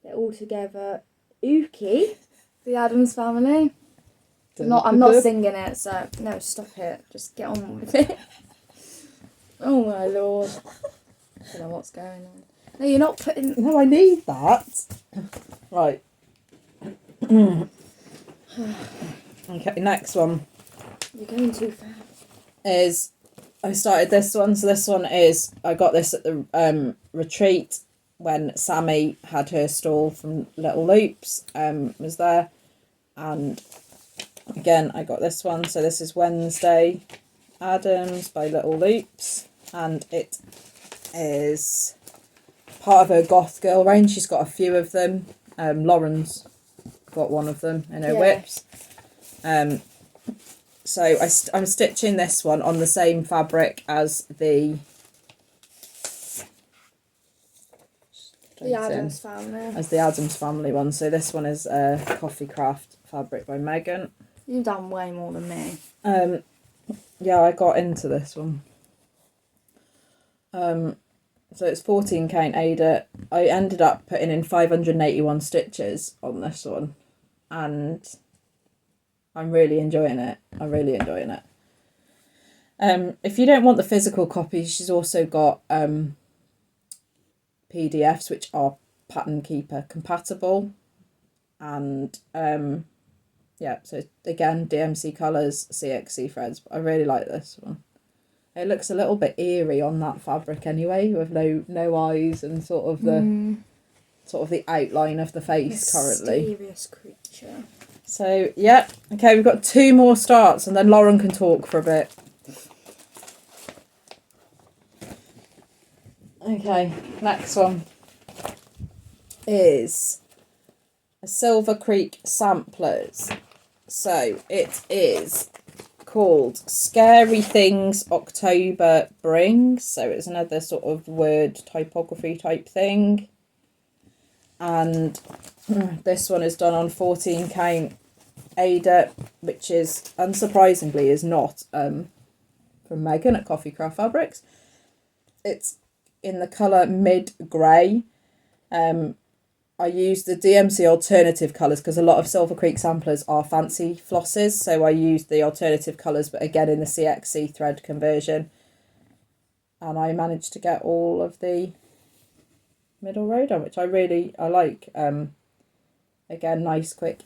They're all together ooky. The Addams Family. I'm not singing it, so no, stop it. Just get on with it. Oh my lord. I don't know what's going on. No, you're not putting... No, I need that. Right. Okay, next one You're going too fast. is... I started this one. So this one is... I got this at the retreat when Sammy had her stall from Little Loops. Was there. And... Again, I got this one. So this is Wednesday Addams by Little Loops. And it is part of her Goth Girl range. She's got a few of them. Lauren's got one of them in her whips. So I'm stitching this one on the same fabric as the Addams Family. As the Addams Family one. So this one is Coffee Craft fabric by Megan. You've done way more than me. Yeah, I got into this one. So it's 14 count Ada. I ended up putting in 581 stitches on this one, and I'm really enjoying it. I'm really enjoying it. If you don't want the physical copies, she's also got PDFs which are Pattern Keeper compatible, and yeah, so again, DMC colours, CXC threads. I really like this one. It looks a little bit eerie on that fabric anyway, with no eyes and sort of the outline of the face currently. Mysterious creature. So yeah, okay, we've got 2 more starts, and then Lauren can talk for a bit. Okay, next one is a Silver Creek Samplers. So it is called Scary Things October Brings. So it's another sort of word typography type thing. And this one is done on 14 count Ada, which is unsurprisingly is not from Megan at Coffee Craft Fabrics. It's in the colour mid grey. I use the DMC alternative colours because a lot of Silver Creek samplers are fancy flosses, so I used the alternative colours, but again in the CXC thread conversion. And I managed to get all of the middle row done, which I like. Again, nice, quick,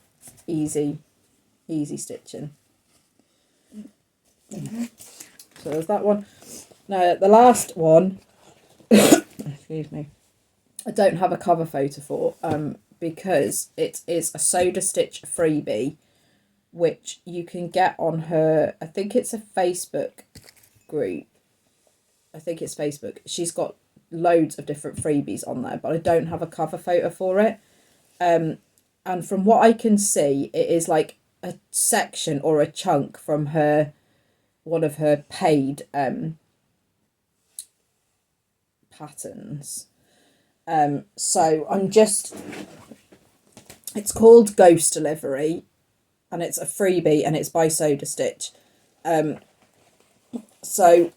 easy stitching. Mm-hmm. So there's that one. Now the last one, excuse me, I don't have a cover photo for because it is a Soda Stitch freebie, which you can get on her, I think it's a Facebook group. I think it's Facebook. She's got loads of different freebies on there, but I don't have a cover photo for it. And from what I can see, it is like a section or a chunk from one of her paid patterns. So it's called Ghost Delivery, and it's a freebie, and it's by Soda Stitch. So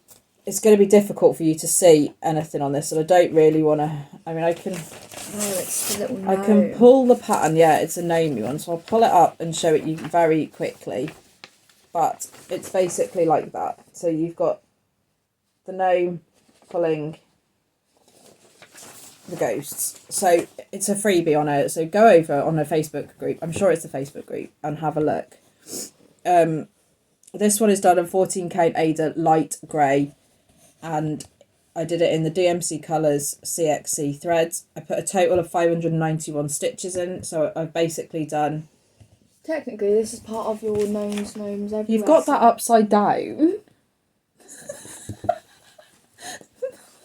it's going to be difficult for you to see anything on this, and I don't really want to. I mean, I can. Oh, it's a little gnome. I can pull the pattern. Yeah, it's a gnomey one, so I'll pull it up and show it you very quickly. But it's basically like that. So you've got the gnome pulling the ghosts. So it's a freebie on her. So go over on her Facebook group. I'm sure it's a Facebook group, and have a look. This one is done in 14 count Ada light grey, and I did it in the DMC colours CXC threads. I put a total of 591 stitches in, so I've basically done. Technically, this is part of your gnomes everywhere. You've got that upside down.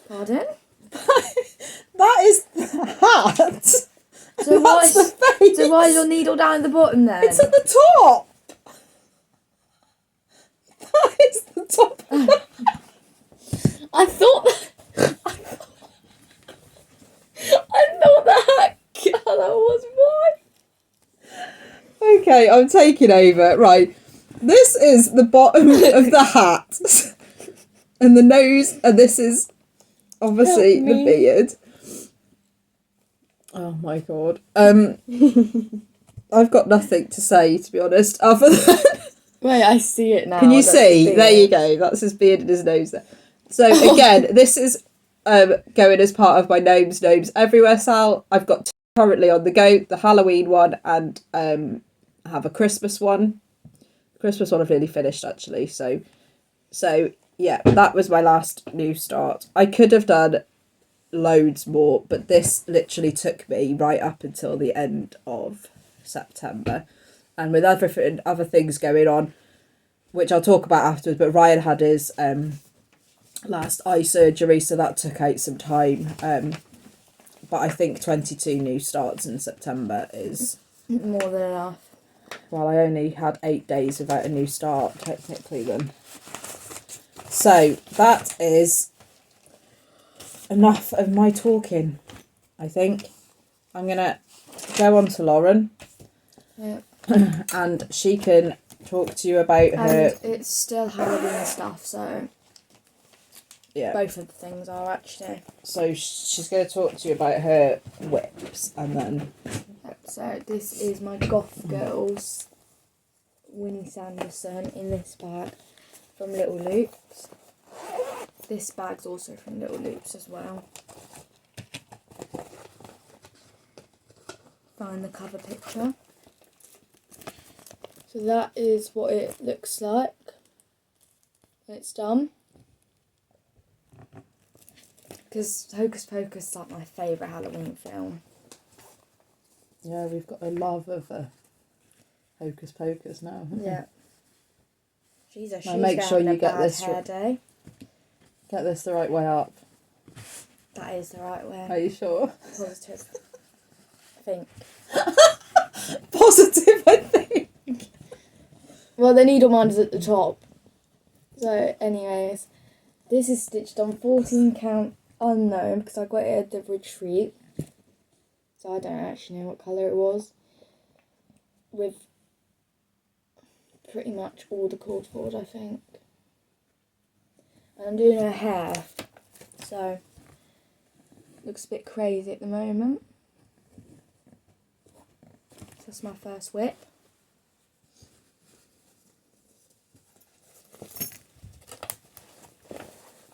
Pardon? That is the hat. So that's the face. So why is your needle down at the bottom then? It's at the top. That is the top. I thought that colour was white. Okay, I'm taking over. Right, this is the bottom of the hat, and the nose, and this is obviously the beard. Oh my god. I've got nothing to say, to be honest, other than. Wait, I see it now. Can you see? There you go. That's his beard and his nose there. So again, this is going as part of my Gnomes Everywhere sale. I've got two currently on the go, the Halloween one and I have a Christmas one. The Christmas one I've nearly finished actually. So yeah, that was my last new start. I could have done loads more, but this literally took me right up until the end of September. And with other things going on, which I'll talk about afterwards, but Ryan had his last eye surgery, so that took out some time. But I think 22 new starts in September is... more than enough. Well, I only had 8 days without a new start, technically, then. So, that is enough of my talking, I think. I'm going to go on to Lauren. Yep. And she can talk to you about her... It's still Halloween stuff, so... Yeah. Both of the things are actually. So she's going to talk to you about her whips, and then... So this is my Goth Girls Winnie Sanderson in this bag from Little Loops. This bag's also from Little Loops as well. Find the cover picture. So that is what it looks like when it's done. Because Hocus Pocus is like my favourite Halloween film. Yeah, we've got a love of Hocus Pocus now. Yeah. Jesus, now make sure you get this hair day. Get this the right way up. That is the right way. Are you sure? Positive. I think. Positive, I think. Well, the needle minder's at the top. So, anyways, this is stitched on 14 count unknown because I got it at the retreat. So I don't actually know what colour it was. With pretty much all the cord forward, I think. And I'm doing her hair, so looks a bit crazy at the moment. So that's my first whip.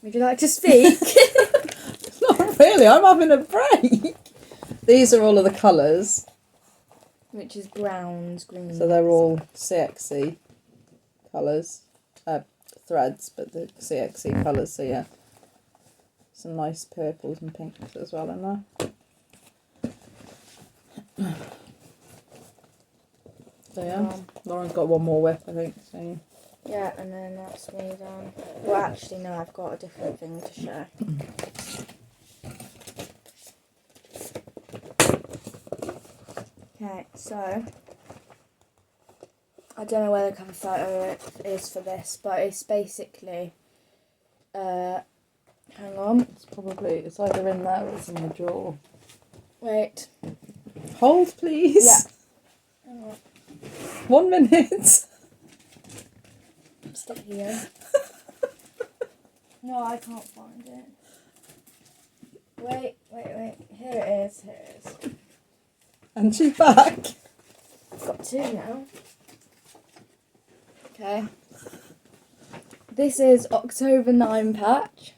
Would you like to speak? Not really, I'm having a break. These are all of the colours. Which is browns, greens. So they're all CXC colours. Threads, but the CXC colours, so yeah. Some nice purples and pinks as well in there. So yeah, Lauren's got one more whip, I think. So yeah, and then that's me done. Well, actually, no, I've got a different thing to show. Okay, so I don't know where the cover photo is for this, but it's basically, hang on. it's either in there or it's in the drawer. Wait. Hold, please. Yeah. Hang on. 1 minute. Stick here. No, I can't find it. Wait. Here it is. And she's back. I've got two now. Okay. This is October 9 patch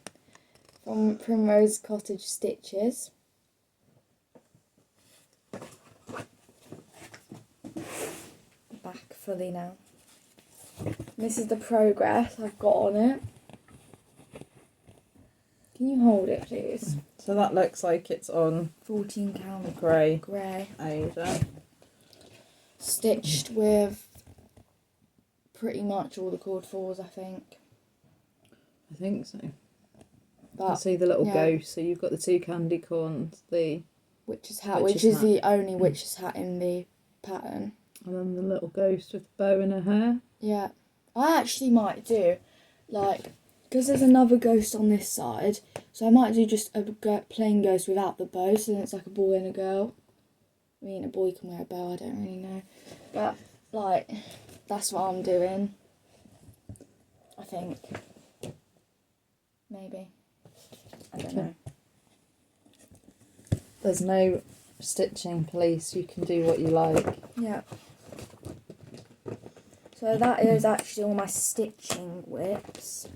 from Primrose Cottage Stitches. Back fully now. This is the progress I've got on it. Can you hold it, please? So that looks like it's on 14 count grey Ada. Stitched with pretty much all the cord fours, I think. I think so. But I see the little yeah. ghost. So you've got the 2 candy corns, the witch's hat, which is the only witch's hat in the pattern. And then the little ghost with the bow in her hair. Yeah. I actually might do, like, because there's another ghost on this side, so I might do just a plain ghost without the bow, so then it's like a boy and a girl. I mean, a boy can wear a bow, I don't really know. But, like, that's what I'm doing. I think. Maybe. I don't know. There's no stitching police. You can do what you like. Yeah. So that is actually all my stitching whips.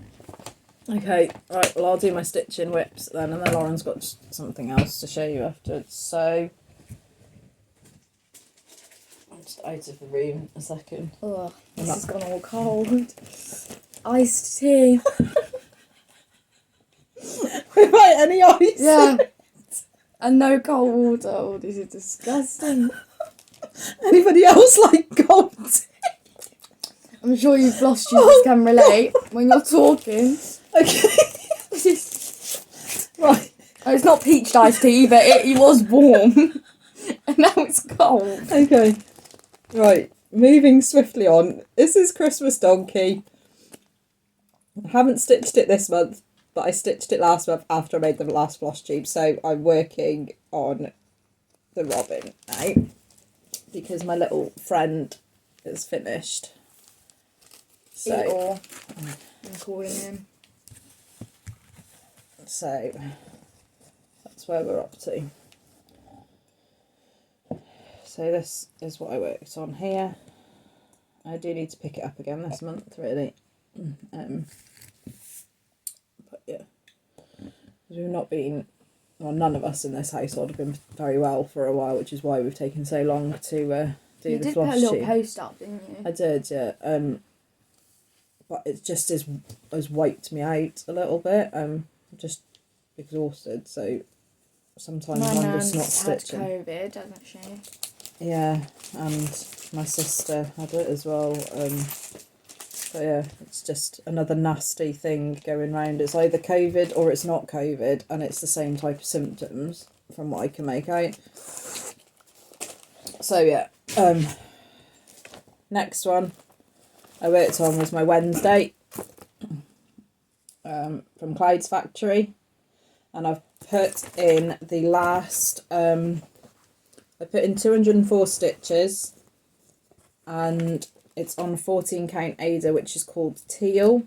Okay, right, well I'll do my stitching whips then, and then Lauren's got something else to show you afterwards. So, I'm just out of the room a second. Oh, this has gone all cold. Iced tea. Without any ice? Yeah. And no cold water. Oh, this is disgusting. Anybody else like cold tea? I'm sure you Flosstubers can relate when you're talking. Okay. Right. Oh, it's not peach iced tea, but it was warm. And now it's cold. Okay. Right. Moving swiftly on. This is Christmas Donkey. I haven't stitched it this month, but I stitched it last month after I made the last Flosstube. So I'm working on the robin now because my little friend is finished. So, Eeyore, I'm calling him. So that's where we're up to. So this is what I worked on here. I do need to pick it up again this month, really. But yeah, we've not been, well, none of us in this household have been very well for a while, which is why we've taken so long to do the Flosstube. You did put a little post up, didn't you? I did, yeah. But it just has wiped me out a little bit. I'm just exhausted, so sometimes I'm just not stitching. My nan's had COVID, hasn't she? Yeah, and my sister had it as well. So yeah, it's just another nasty thing going round. It's either COVID or it's not COVID, and it's the same type of symptoms from what I can make out. So yeah, next one I worked on was my Wednesday. from Cloudsfactory, and I've put in the last, I put in 204 stitches, and it's on 14 count Ada, which is called Teal.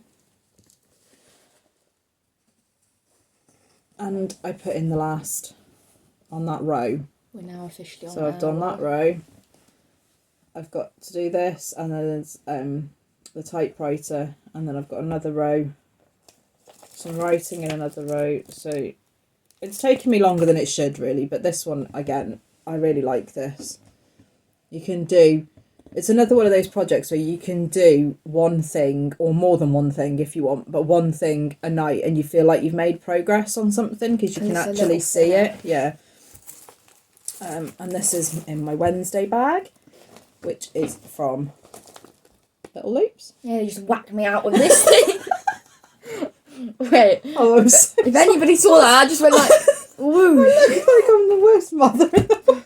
And I put in the last on that row. We're now officially on. So I've done that row. I've got to do this, and then there's the typewriter, and then I've got another row, some writing in another row. So it's taken me longer than it should really, but this one, again, I really like this. You can do, it's another one of those projects where you can do one thing or more than one thing if you want, but one thing a night and you feel like you've made progress on something because you can actually see it. Yeah. And this is in my Wednesday bag, which is from Little Loops. Yeah, you just whacked me out with this thing. Wait. Oh, I'm so if anybody saw that, I just went like, woo. I look like I'm the worst mother in the world.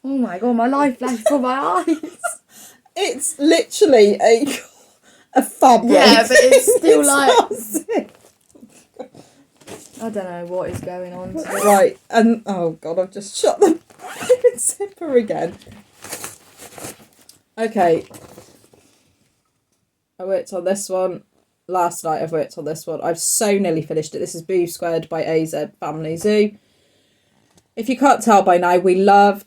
Oh my god, my life flashed from my eyes. It's literally a fabric. Yeah, but it's still It's like... not zip. I don't know what is going on today. Right, and oh god, I've just shut the zipper again. Okay. I worked on this one. Last night I've worked on this one. I've so nearly finished it. This is Boo Squared by azfamilyzoo. If you can't tell by now, we love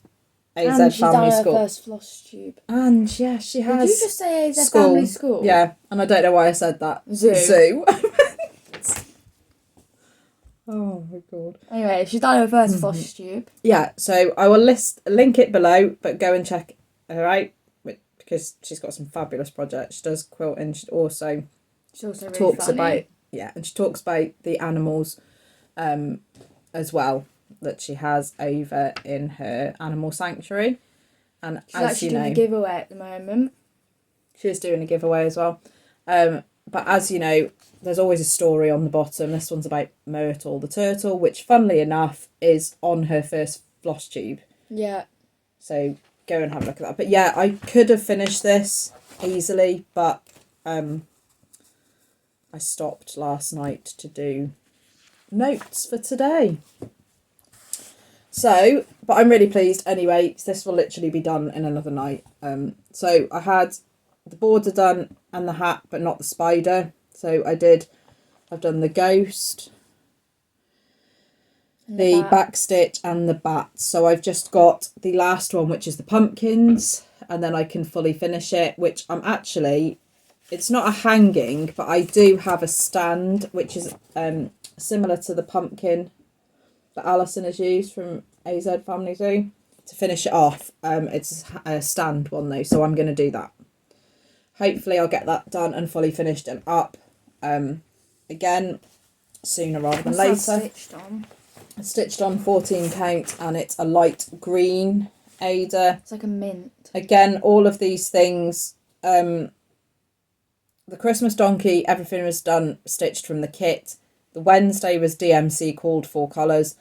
AZ and she's Family done her School. first Flosstube. And yeah, she has. Did you just say AZ Family School? Yeah, and I don't know why I said that. Zoo. Oh my god. Anyway, she's done her first Flosstube. Yeah, so I will link it below, but go and check her out because she's got some fabulous projects. She does quilt, and she also Really talks funny. about and she talks about the animals as well that she has over in her animal sanctuary. And She's as actually you know, doing a giveaway at the moment. she is doing a giveaway as well. But as you know, there's always a story on the bottom. This one's about Myrtle the turtle, which funnily enough is on her first Flosstube. Yeah. So go and have a look at that. But yeah, I could have finished this easily, but I stopped last night to do notes for today. So, but I'm really pleased anyway, 'cause this will literally be done in another night. So I had the border done and the hat, but not the spider. So I've done the ghost, the back stitch and the bat. So I've just got the last one, which is the pumpkins, and then I can fully finish it, which I'm actually, it's not a hanging, but I do have a stand, which is similar to the pumpkin that Alison has used from azfamilyzoo to finish it off. It's a stand one though, so I'm going to do that. Hopefully I'll get that done and fully finished and up again sooner rather than later. Stitched on. Stitched on 14 count, and it's a light green Ada. It's like a mint. Again, all of these things, the Christmas donkey, everything was done stitched from the kit. The Wednesday was DMC called for colours,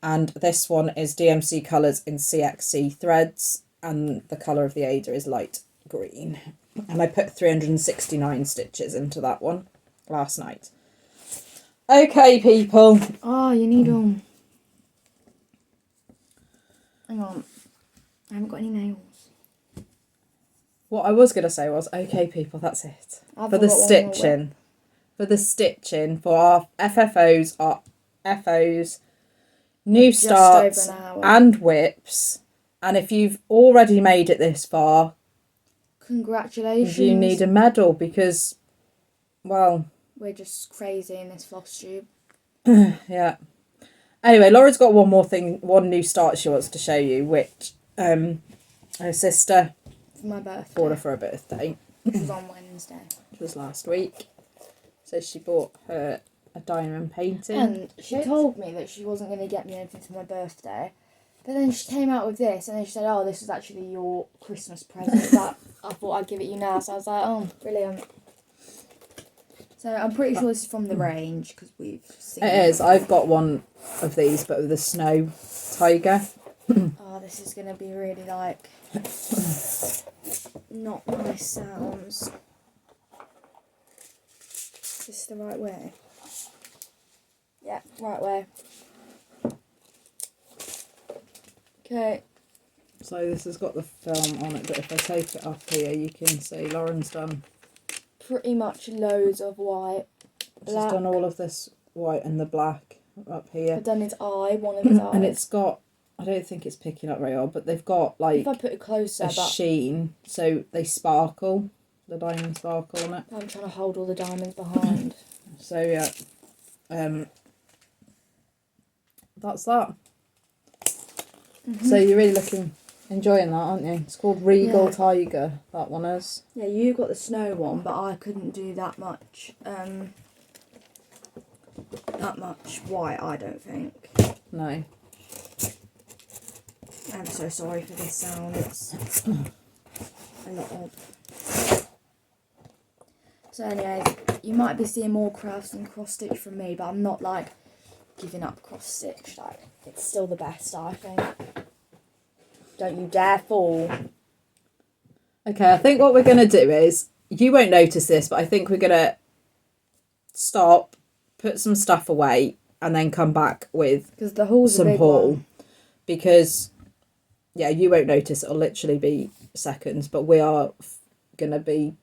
and this one is DMC colours in CXC threads, and the colour of the Ada is light green. And I put 369 stitches into that one last night. Okay, people. Oh, you need them. Hang on. I haven't got any nails. What I was going to say was, okay, people, that's it. For the stitching, for our FFOs, our FOs, new starts and whips. And if you've already made it this far, congratulations. You need a medal because, well, we're just crazy in this Flosstube. Yeah. Anyway, Laura's got one new start she wants to show you, which her sister for my birthday. bought her for her birthday. Which was on Wednesday. Which was last week. So she bought her a diamond painting. And she told me that she wasn't going to get me anything for my birthday. But then she came out with this, and then she said, oh, this was actually your Christmas present, but I thought I'd give it you now. So I was like, oh, brilliant. So I'm pretty sure this is from the range, because we've seen it. It is. I've got one of these, but with a snow tiger. Oh, this is going to be really, like, not nice sounds. Is this the right way? Yeah, right way. Okay. So this has got the film on it, but if I take it up here, you can see Lauren's done. Pretty much loads of white. She's done all of this white and the black up here. I've done his eye, one of his eyes. And it's got, I don't think it's picking up very well, but they've got like if I put it closer, a sheen, so they sparkle. The diamonds sparkle on it. I'm trying to hold all the diamonds behind. So yeah, that's that. So you're really enjoying that, aren't you? It's called Regal Tiger, that one is. Yeah, you got the snow one, but I couldn't do that much white, I don't think. No. I'm so sorry for this sound, it's a lot odd. So anyways, you might be seeing more crafts and cross stitch from me, but I'm not like giving up cross stitch, like it's still the best, I think. Don't you dare fall. Okay, I think what we're going to do is, you won't notice this, but I think we're going to stop, put some stuff away, and then come back with the haul's some a big haul. one. Because, yeah, you won't notice, it'll literally be seconds, but we are going to be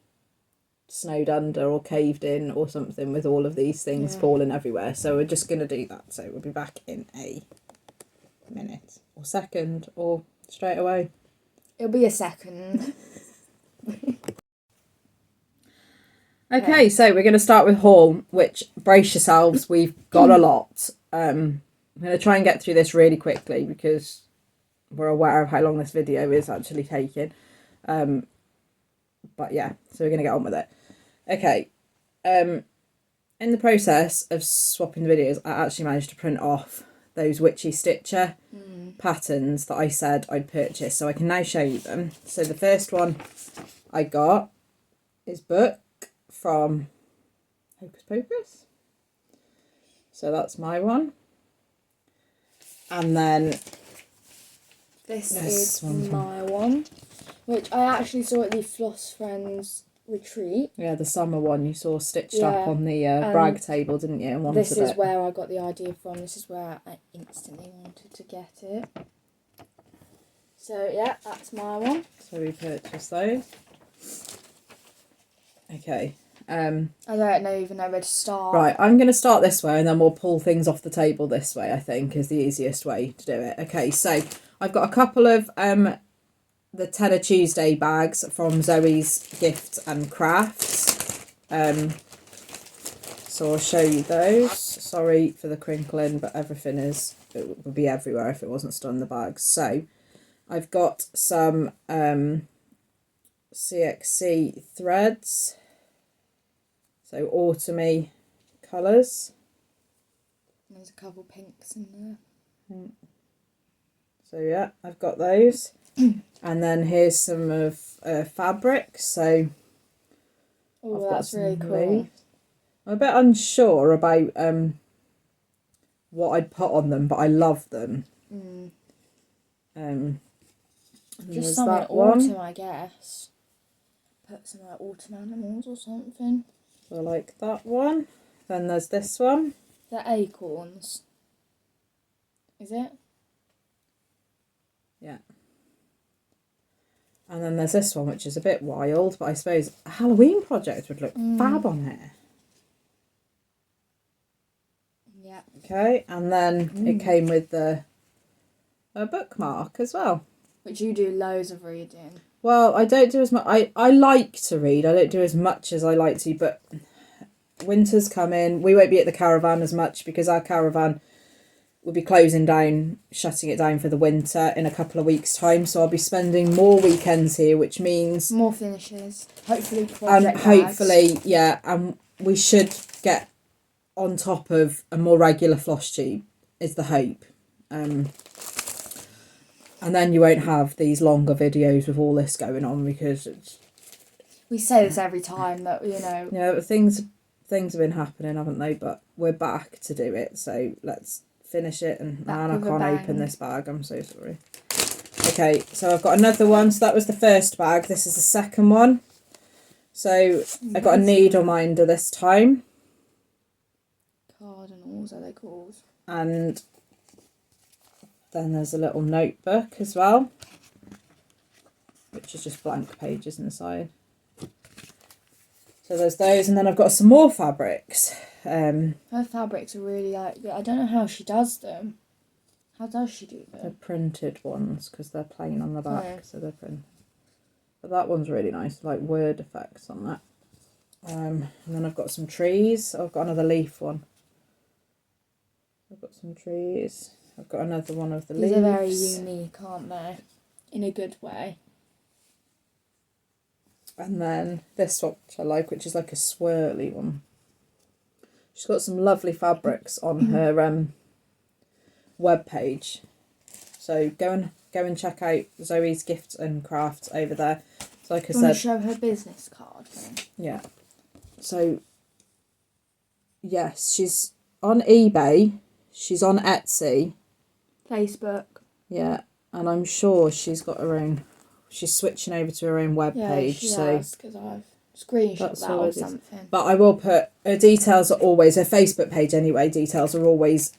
snowed under or caved in or something with all of these things falling everywhere. So we're just going to do that. So we'll be back in a minute or second or straight away. It'll be a second. Okay, so we're going to start with haul, which, brace yourselves, we've got a lot. I'm going to try and get through this really quickly because we're aware of how long this video is actually taking. But yeah, so we're going to get on with it. Okay, in the process of swapping the videos, I actually managed to print off those witchy stitcher patterns that I said I'd purchase, so I can now show you them. So the first one I got is Book from Hocus Pocus. So that's my one. And then this is my one, which I actually saw at the Floss Friends retreat. Yeah, the summer one you saw stitched up on the brag table, didn't you? And this is where I got the idea from. This is where I instantly wanted to get it. So yeah, that's my one. So we purchased those. Okay. I don't even know where to start. Right, I'm going to start this way and then we'll pull things off the table this way, I think, is the easiest way to do it. Okay, so I've got a couple of the Tenner Tuesday bags from Zoe's Gifts and Crafts. So I'll show you those. Sorry for the crinkling, but it would be everywhere if it wasn't still in the bags. So I've got some CXC threads. So autumny colours. There's a couple pinks in there. So yeah, I've got those. And then here's some of fabric. So oh, that's really cool. I'm a bit unsure about what I'd put on them, but I love them. Just something autumn, I guess. Put some like autumn animals or something. So I like that one. Then there's this one. The acorns. Is it? Yeah. And then there's this one, which is a bit wild, but I suppose a Halloween project would look fab on here. Yeah. Okay, and then it came with a bookmark as well. Which you do loads of reading. Well, I don't do as much. I like to read. I don't do as much as I like to, but winter's coming. We won't be at the caravan as much because our caravan will be closing down, shutting it down for the winter in a couple of weeks' time. So I'll be spending more weekends here, which means more finishes. Hopefully project bags. Hopefully, yeah, and we should get on top of a more regular Flosstube is the hope. And then you won't have these longer videos with all this going on because it's... We say this every time that, you know... Yeah, but things have been happening, haven't they? But we're back to do it, so let's finish it. And man, I can't open this bag, I'm so sorry. Okay, so I've got another one. So that was the first bag. This is the second one. So I got a needle minder this time. Card and journals are they called? And then there's a little notebook as well, which is just blank pages inside. So there's those, and then I've got some more fabrics. Her fabrics are really like, I don't know how she does them. How does she do them? They're printed ones because they're plain on the back, Oh. so they're printed. But that one's really nice, like word effects on that. And then I've got some trees. I've got another leaf one. I've got some trees. I've got another one of the leaves. These are very unique, aren't they? In a good way. And then this one, which I like, which is like a swirly one. She's got some lovely fabrics on her web page. So go and check out Zoe's Gifts and Crafts over there. So like I Do you want said, to show her business card then? yeah. So yes, she's on eBay. She's on Etsy. Facebook. Yeah, and I'm sure she's got her own. She's switching over to her own web page. She so has, because I've screenshot that or something. But I will put her details are always her Facebook page anyway. Details are always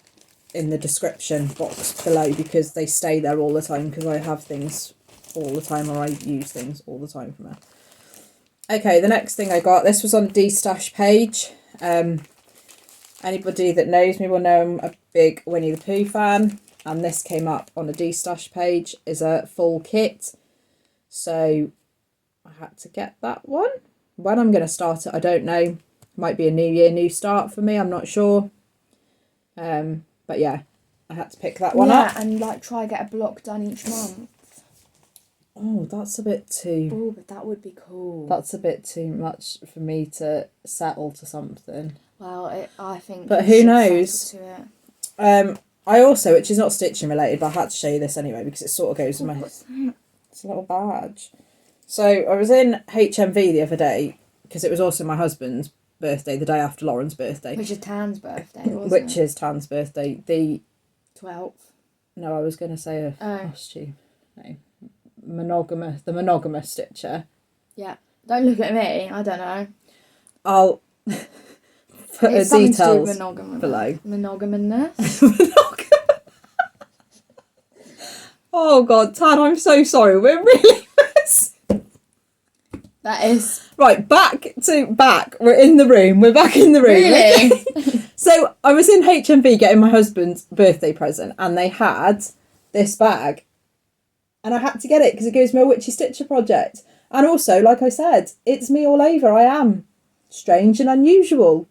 in the description box below because they stay there all the time because I have things all the time or I use things all the time from her. Okay, the next thing I got, this was on a D-Stash page. Anybody that knows me will know I'm a big Winnie the Pooh fan, and this came up on a D-Stash page is a full kit. So I had to get that one. When I'm going to start it, I don't know. Might be a new year, new start for me. I'm not sure. But yeah, I had to pick that one up. Yeah, and like try get a block done each month. Oh, that's a bit too... Oh, but that would be cool. That's a bit too much for me to settle to something. Well, I think... But you who should knows? settle to it. I also, which is not stitching related, but I had to show you this anyway because it sort of goes with my... What's that? It's a little badge. So I was in HMV the other day because it was also my husband's birthday, the day after Lauren's birthday. Which is Tan's birthday, wasn't Which it? is Tan's birthday. The 12th. No, I was going to say a Oh. Flosstube. No. The monogamous stitcher. Yeah. Don't look at me. I don't know. I'll put It's the something to do details with monogamous. below. Monogamous. Oh God, Tan, I'm so sorry. We're really That is... Right, back. We're in the room. We're back in the room. Really? So I was in HMV getting my husband's birthday present and they had this bag. And I had to get it because it goes to my Witchy Stitcher project. And also, like I said, it's me all over. I am strange and unusual.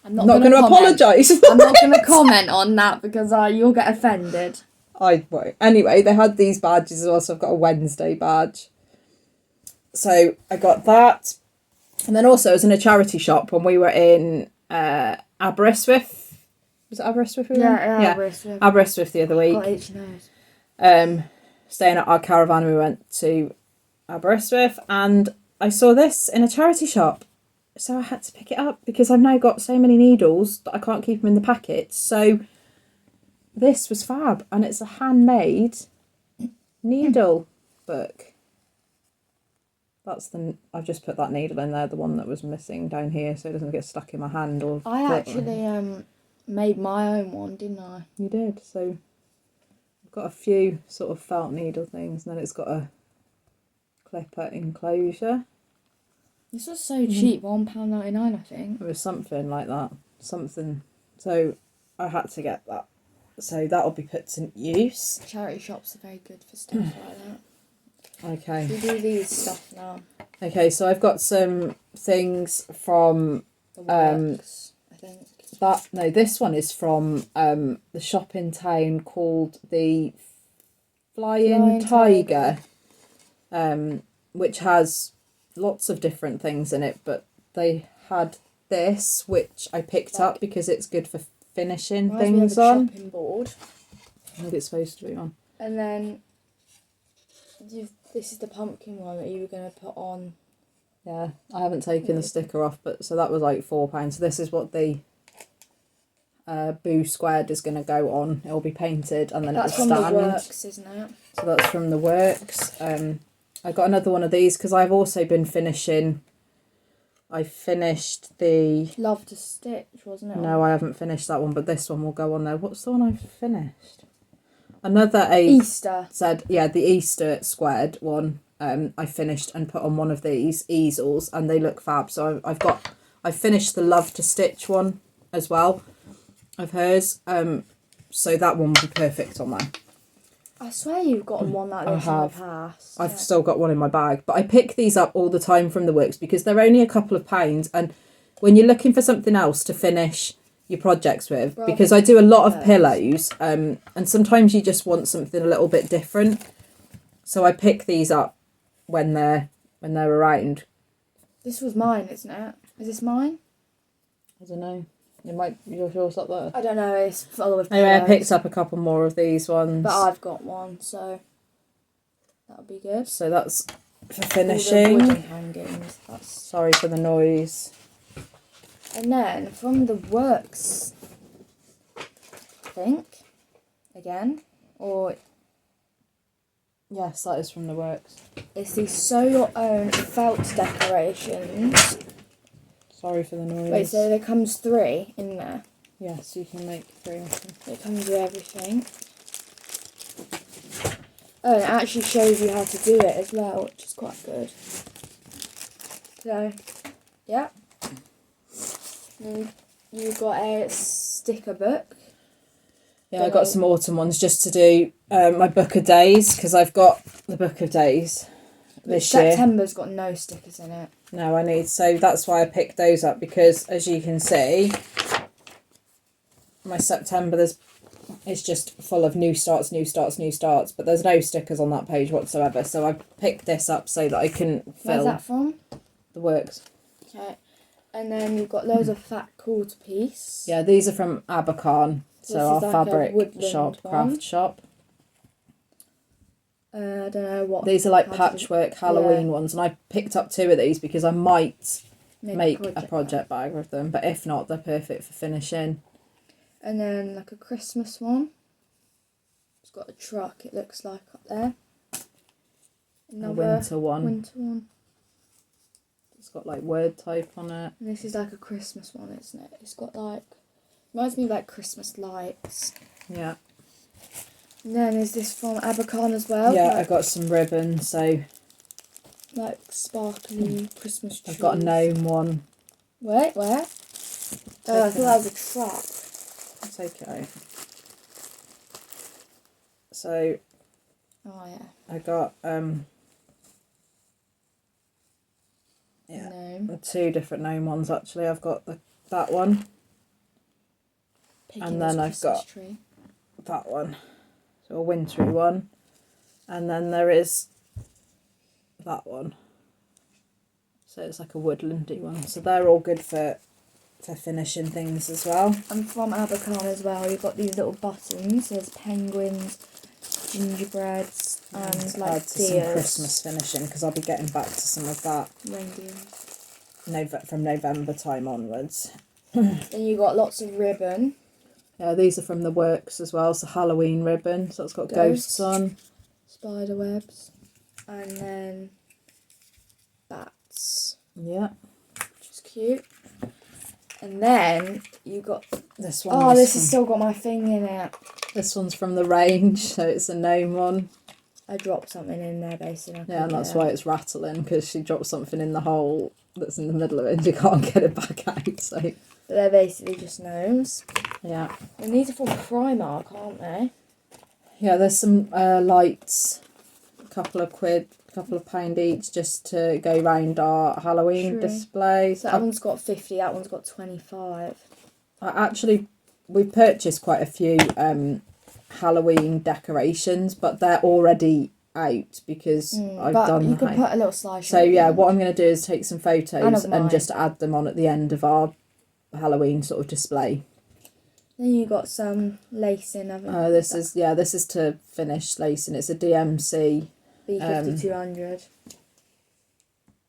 I'm not going to apologise. I'm not going to comment on that because you'll get offended. I won't. Anyway, they had these badges as well, so I've got a Wednesday badge. So I got that. And then also I was in a charity shop when we were in Aberystwyth. Was it Aberystwyth? Yeah, Aberystwyth. Aberystwyth the other week. Got itchy nose. Staying at our caravan, we went to Aberystwyth and I saw this in a charity shop. So I had to pick it up because I've now got so many needles that I can't keep them in the packets. So this was fab and it's a handmade needle book. I've just put that needle in there, the one that was missing down here, so it doesn't get stuck in my hand or... I actually made my own one, didn't I? You did, so I've got a few sort of felt needle things, and then it's got a clipper enclosure. This was so cheap, £1.99 I think. It was something like that, so I had to get that. So that'll be put to use. Charity shops are very good for stuff like that. Okay. We do these stuff now. Okay, so I've got some things from... The works, I think. This one is from the shop in town called the Flying Tiger, which has lots of different things in it, but they had this, which I picked up because it's good for finishing things on. Chopping board. I think it's supposed to be on. And then this is the pumpkin one that you were going to put on. Yeah, I haven't taken the sticker off, but so that was like £4. So this is what the Boo squared is going to go on. It'll be painted and then that's it'll from stand. the works, isn't it? So that's from the works. I got another one of these because I've also been finishing I finished the... Love to Stitch, wasn't it? No, I haven't finished that one, but this one will go on there. What's the one I've finished? Another Easter. Yeah, the Easter squared one. I finished and put on one of these easels, and they look fab. So I've finished the Love to Stitch one as well of hers. So that one will be perfect on there. I swear you've got one like this in the past. I've still got one in my bag, but I pick these up all the time from the works because they're only a couple of pounds, and when you're looking for something else to finish your projects with, because I do a lot of pillows, and sometimes you just want something a little bit different, so I pick these up when they're around. This was mine, isn't it? Is this mine? I don't know. Yours up there. I don't know. It's full of pillows. Anyway, I picked up a couple more of these ones. But I've got one, so that'll be good. So that's for finishing. All the wooden hangings. Sorry for the noise. And then from the works, I think, again, or... Yes, that is from the works. It's the Sew Your Own felt decorations. Sorry for the noise. Wait, so there comes 3 in there? Yes, you can make 3 of them. It comes with everything. Oh, and it actually shows you how to do it as well, which is quite good. So, yeah. And you've got a sticker book. Yeah, I got some autumn ones just to do my book of days, because I've got the book of days this year. September's got no stickers in it. No, I need, so that's why I picked those up, because as you can see, my September it's just full of new starts, but there's no stickers on that page whatsoever. So I picked this up so that I can fill. Where's that from? The works. Okay. And then you've got loads of fat quarter piece. Yeah, these are from Abakhan. So our like fabric shop, craft shop. I don't know what. These are like patchwork Halloween ones, and I picked up 2 of these because I might make a project bag with them, but if not, they're perfect for finishing. And then like a Christmas one. It's got a truck, it looks like, up there. Another a winter one. Winter one. It's got like word type on it. And this is like a Christmas one, isn't it? It's got like, reminds me of like Christmas lights. Yeah. And then is this from Abakhan as well? Yeah, like, I got some ribbon, so... like sparkly Christmas trees. I've got a gnome one. Wait, where? Oh, I thought that was a truck. It's okay. So... Oh, yeah. I got, Gnome. 2 different gnome ones, actually. I've got that one. And then I've got tree. That one. So a wintry one. And then there is that one. So it's like a woodlandy one. So they're all good for finishing things as well. And from Abakhan as well, you've got these little buttons. There's penguins, gingerbreads, and like add to some Christmas finishing, because I'll be getting back to some of that from November time onwards. Then you got lots of ribbon. Yeah, these are from the works as well. So Halloween ribbon. So it's got ghosts on. Spider webs. And then bats. Yeah. Which is cute. And then you got this one. Oh, this has still got my thing in it. This one's from the range, so it's a gnome one. I dropped something in there basically. Yeah, and that's why it's rattling, because she dropped something in the hole that's in the middle of it and you can't get it back out. So. But they're basically just gnomes. Yeah. And these are from Primark, aren't they? Yeah, there's some lights, a couple of £1 each, just to go round our Halloween display. So that one's got 50, that one's got 25. We purchased quite a few Halloween decorations, but they're already out because I've done. You can put a little slideshow. So yeah, what I'm going to do is take some photos and just add them on at the end of our Halloween sort of display. Then you got some lacing, haven't you? This is to finish lacing. It's a DMC B5200.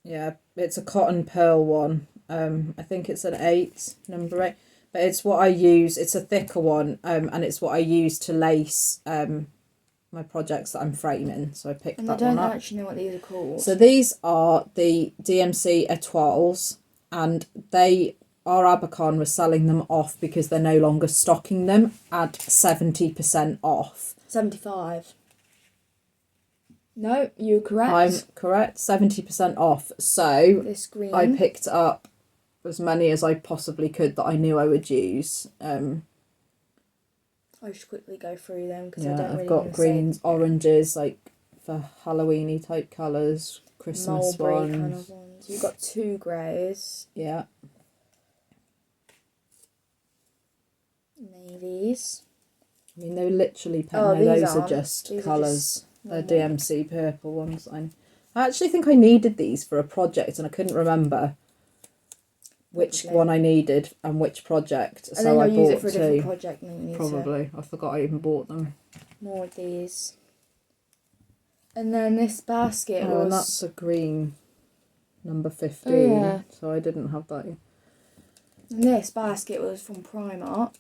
Yeah, it's a cotton pearl one. I think it's an 8, number 8. But it's what I use. It's a thicker one, and it's what I use to lace my projects that I'm framing. So I picked that one up. And I don't actually know what these are called. So these are the DMC étoiles, and our Abakhan was selling them off because they're no longer stocking them at 70% off. 75. No, you're correct. I'm correct, 70% off. So this green. I picked up as many as I possibly could that I knew I would use. I should quickly go through them because I don't really I've got greens, oranges, like for Halloweeny type colours, Christmas mulberry ones. kind of ones. You've got 2 greys. Yeah. Navies. I mean, they're literally those are just colours. They're DMC purple ones. I actually think I needed these for a project and I couldn't remember which one I needed and which project. And so then I you'll bought use it for a different 2. project. And Probably. I forgot I even bought them. More of these. And then this basket Oh, was... and that's a green number 15. Oh, yeah. So I didn't have that in. And this basket was from Primark.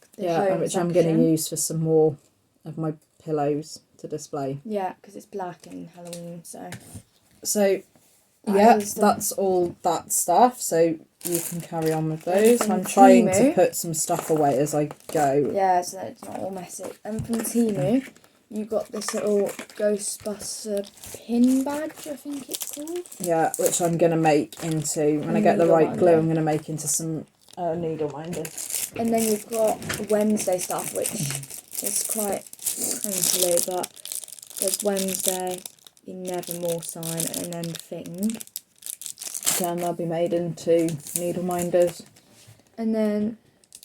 Which I'm going to use for some more of my pillows to display. Yeah, because it's black and Halloween, so... That's all that stuff, so you can carry on with those. I'm trying to put some stuff away as I go. Yeah, so that it's not all messy. And from Temu, you got this little Ghostbuster pin badge, I think it's called. Yeah, which I'm going to make into, when I get the right glue, I'm going to make into some needle minders. And then you've got Wednesday stuff, which is quite crinkly, but there's Wednesday, the Nevermore sign, and then thing. Again, they'll be made into needle minders. And then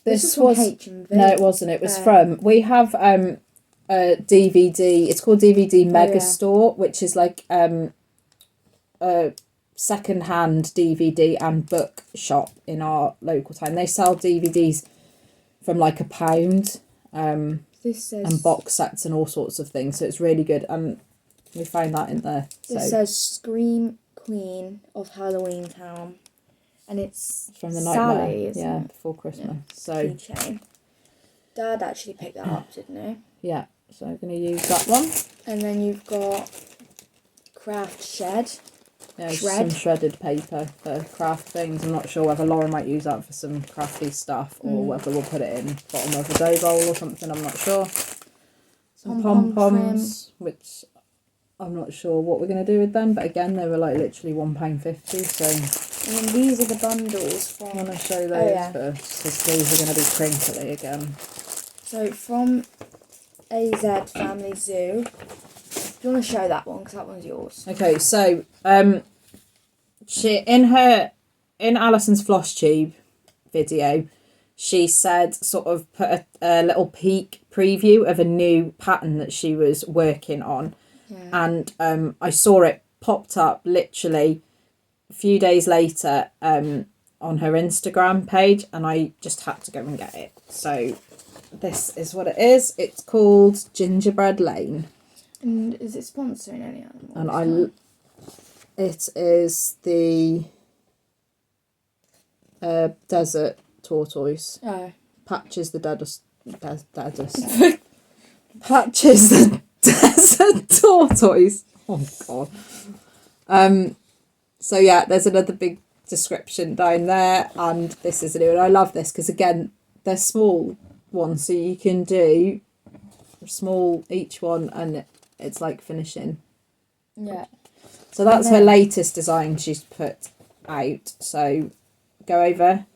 this was H&V. No, it wasn't. It was from. We have a DVD. It's called DVD Megastore, which is like a second-hand DVD and book shop in our local town. They sell DVDs from like £1. This says, and box sets and all sorts of things. So it's really good. And we found that in there. This says Scream Queen of Halloween Town. And it's from the Sally, Nightmare. Before Christmas. Yeah. So keychain. Dad actually picked that up, didn't he? Yeah. So I'm going to use that one. And then you've got Craft Shed. Yeah, some shredded paper for craft things. I'm not sure whether Laura might use that for some crafty stuff or whether we'll put it in the bottom of a dough bowl or something. I'm not sure. Some pom-poms, which I'm not sure what we're going to do with them. But again, they were like literally £1.50. So and then these are the bundles from... I want to show those first because these are going to be crinkly again. So from azfamilyzoo. Do you want to show that one? Because that one's yours. Okay, so she in Alison's Flosstube video, she said sort of put a little peek preview of a new pattern that she was working on, and I saw it popped up literally a few days later on her Instagram page, and I just had to go and get it. So this is what it is. It's called Gingerbread Lane. And is it sponsoring any animals? And it is the desert tortoise. Oh. Patches the Patches the desert tortoise. Oh god. So yeah, there's another big description down there, and this is a new one. I love this because again, they're small ones, so you can do small each one, and it's like finishing. Yeah. So that's her latest design she's put out. So go over,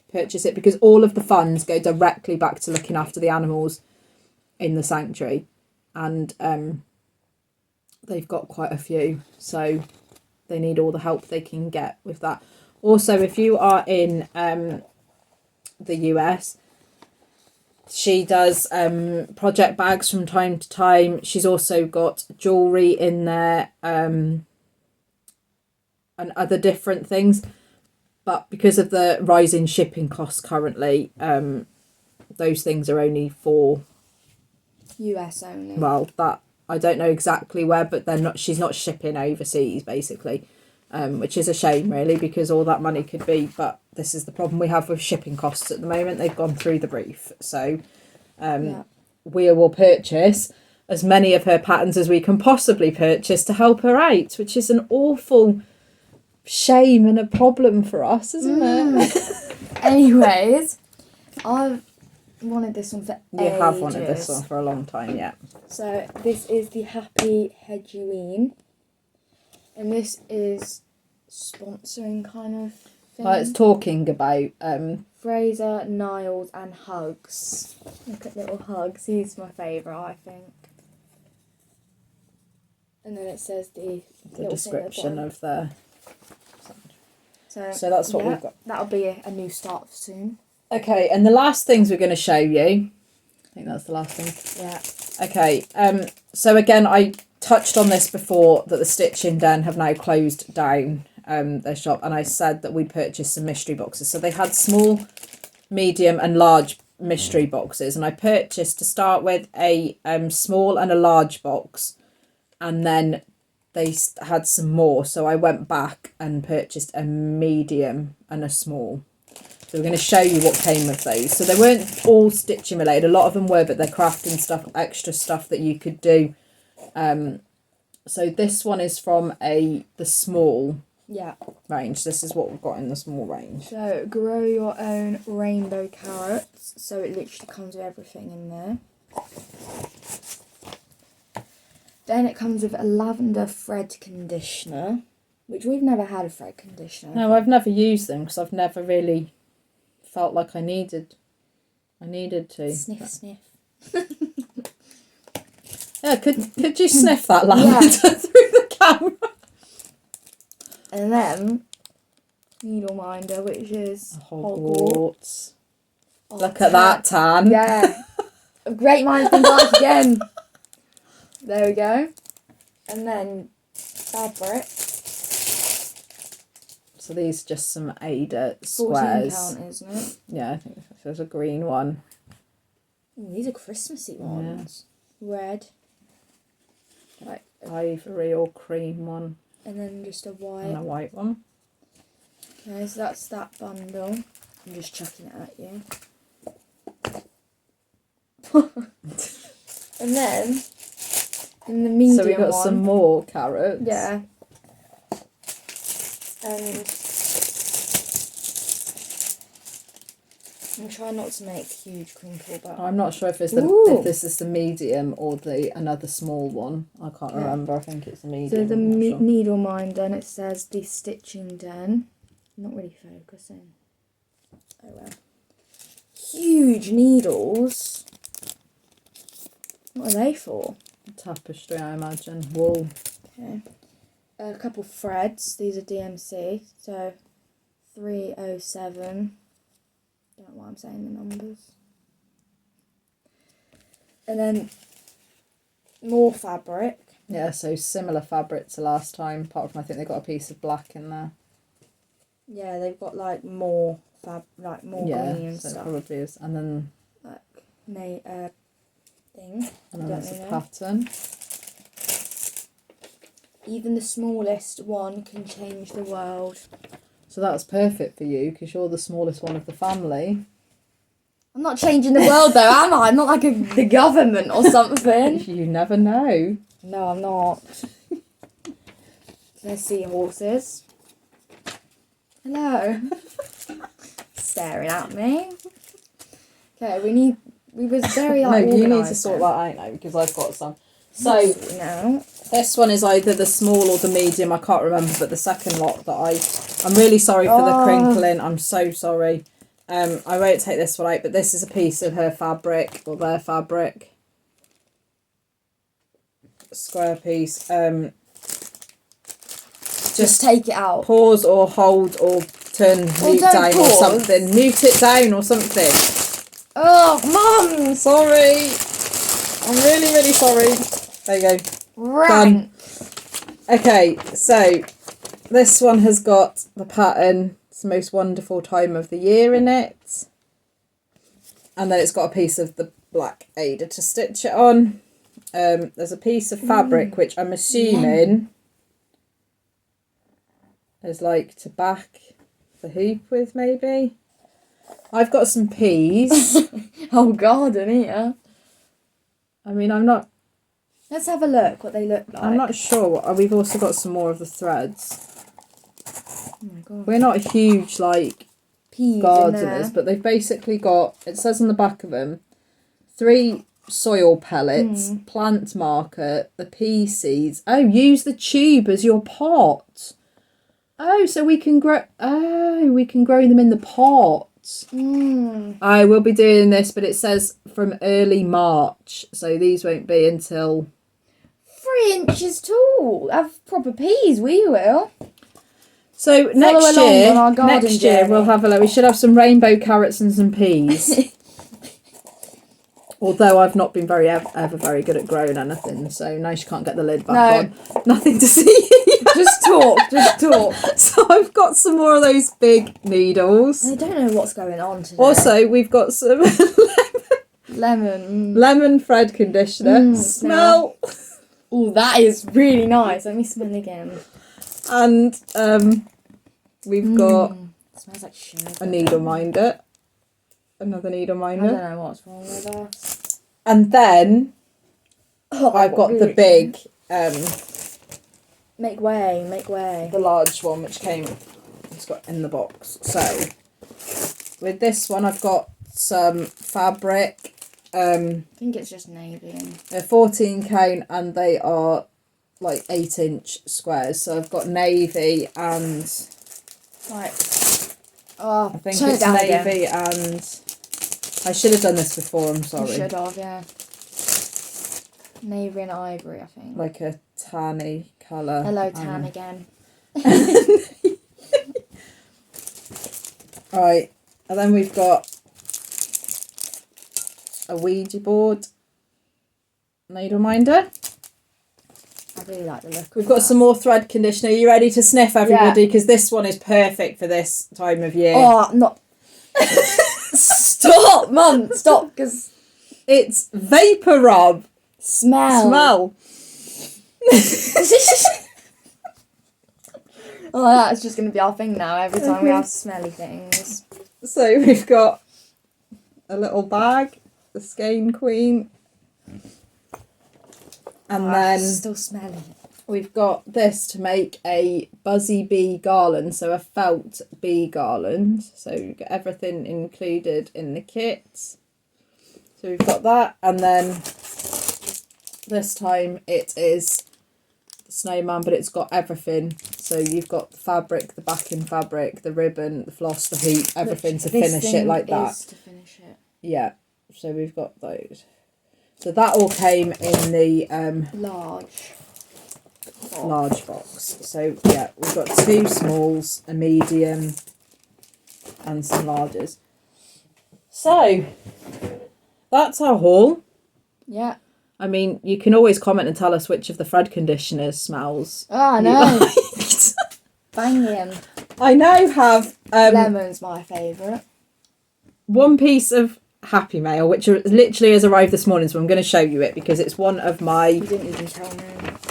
purchase it, because all of the funds go directly back to looking after the animals in the sanctuary. And they've got quite a few. So they need all the help they can get with that. Also, if you are in the US, she does project bags from time to time. She's also got jewellery in there and other different things. But because of the rising shipping costs currently, those things are only for US only. Well, that I don't know exactly where, but they're not. She's not shipping overseas, basically, which is a shame, really, because all that money could be. But this is the problem we have with shipping costs at the moment. They've gone through the roof. So we will purchase as many of her patterns as we can possibly purchase to help her out, which is an awful shame and a problem for us, isn't it? Anyways, I've wanted this one for You ages. have wanted this one for a long time, yeah. So this is the Happy Hedgeween. And this is sponsoring kind of thing. Like it's talking about Fraser, Niles and Hugs. Look at little Hugs. He's my favourite, I think. And then it says the description of the... So that's what we've got. That'll be a new start soon. Okay, and the last things we're going to show you... I think that's the last thing. Yeah. Okay, so again, I touched on this before, that the Stitching Den have now closed down their shop, and I said that we purchased some mystery boxes. So they had small, medium and large mystery boxes, and I purchased, to start with, a small and a large box, and then they had some more, so I went back and purchased a medium and a small. So we're going to show you what came with those. So they weren't all stitching related, a lot of them were, but they're crafting stuff, extra stuff that you could do. So this one is from the small range. This is what we've got in the small range. So grow your own rainbow carrots. So it literally comes with everything in there. Then it comes with a lavender thread conditioner, which we've never had a thread conditioner. No, I've never used them because I've never really felt like I needed to. Sniff, sniff. Yeah, could you sniff that lavender through the camera? And then needle minder, which is Hogwarts. Oh, Look at that tan. Yeah. A great minds think alike again. There we go. And then fabric. So these are just some Ada squares. 14 count, isn't it? Yeah, I think there's a green one. Ooh, these are Christmassy ones. Yeah. Red. Like ivory or cream one. And then just a white. And a white one. Okay, so that's that bundle. I'm just chucking it at you. And then in the medium one. So we got some more carrots. Yeah. And I'm trying not to make huge crinkle, but I'm not sure if it's if this is the medium or another small one. I can't remember. I think it's the medium. So the needle minder, and it says the Stitching Den. Not really focusing. Oh well. Huge needles. What are they for? Tapestry, I imagine. Wool. Okay. A couple threads. These are DMC. So 307. Don't know why I'm saying the numbers. And then more fabric. Yeah, so similar fabric to last time, apart from I think they've got a piece of black in there. Yeah, they've got like more more green and so stuff. It probably is. And then thing. And then there's a pattern. Even the smallest one can change the world. So that's perfect for you because you're the smallest one of the family. I'm not changing the world though, am I? I'm not like the government or something. You never know. No, I'm not. There's seahorses. Hello. Staring at me. Okay, we was very No, organised. you need to sort that out now because I've got some. So now this one is either the small or the medium, I can't remember, but the second lot that I'm really sorry for the crinkling. I'm so sorry. I won't take this one out, but this is a piece of her fabric or their fabric. Square piece. just take it out. Pause or hold or turn mute down or something. Mute it down or something. Oh, Mum! Sorry. I'm really, really sorry. There you go. Right. Done. Okay, so this one has got the pattern. It's the most wonderful time of the year in it. And then it's got a piece of the black Ada to stitch it on. There's a piece of fabric which I'm assuming is like to back the hoop with, maybe. I've got some peas. Oh God, Anita. I mean, I'm not... Let's have a look what they look like. I'm not sure. We've also got some more of the threads. Oh my god. We're not huge, like, Peas gardeners, but they've basically got, it says on the back of them, 3 soil pellets, plant marker, the pea seeds. Oh, use the tube as your pot. Oh, so we can grow them in the pot. I will be doing this, but it says from early March, so these won't be until 3 inches tall. Have proper peas, we will. So next year we'll have we should have some rainbow carrots and some peas. Although I've not been ever very good at growing anything, so now she can't get the lid back on. Nothing to see. Just talk. So I've got some more of those big needles. I don't know what's going on today. Also, we've got some lemon thread conditioner. Smell. Oh, that is really nice. Let me smell again. And we've got it smells like sugar. a needle minder. Another needle minder. I don't know what's wrong with us. And then I've got the big Make way. the large one which it's got in the box. So with this one I've got some fabric. I think it's just navy. They're 14 count and they are like 8-inch squares. So I've got navy and I think it's navy and I should have done this before, I'm sorry. You should have, yeah. Navy and ivory, I think. Like a tanny colour. Hello, tan again. Right, and then we've got a Ouija board needle minder. I really like the look. We've got some more thread conditioner. Are you ready to sniff, everybody? Because this one is perfect for this time of year. Oh, not... Stop, Mum, stop, because... It's Vapor Rub. Smell. Oh, that's just going to be our thing now, every time we have smelly things. So we've got a little bag, the Skein Queen. And then still smelling. We've got this to make a buzzy bee garland, so a felt bee garland. So you've got everything included in the kit. So we've got that, and then this time it is the snowman, but it's got everything. So you've got the fabric, the backing fabric, the ribbon, the floss, the hoop, everything to finish it like that. To finish it. Yeah, so we've got those. So that all came in the large box. So yeah, we've got 2 smalls, a medium, and some larges. So that's our haul. Yeah. I mean, you can always comment and tell us which of the thread conditioners smells. Oh, no. Banging. I now have lemon's my favourite. one piece of Happy Mail, which literally has arrived this morning, so I'm going to show you it because it's one of my You didn't even tell me.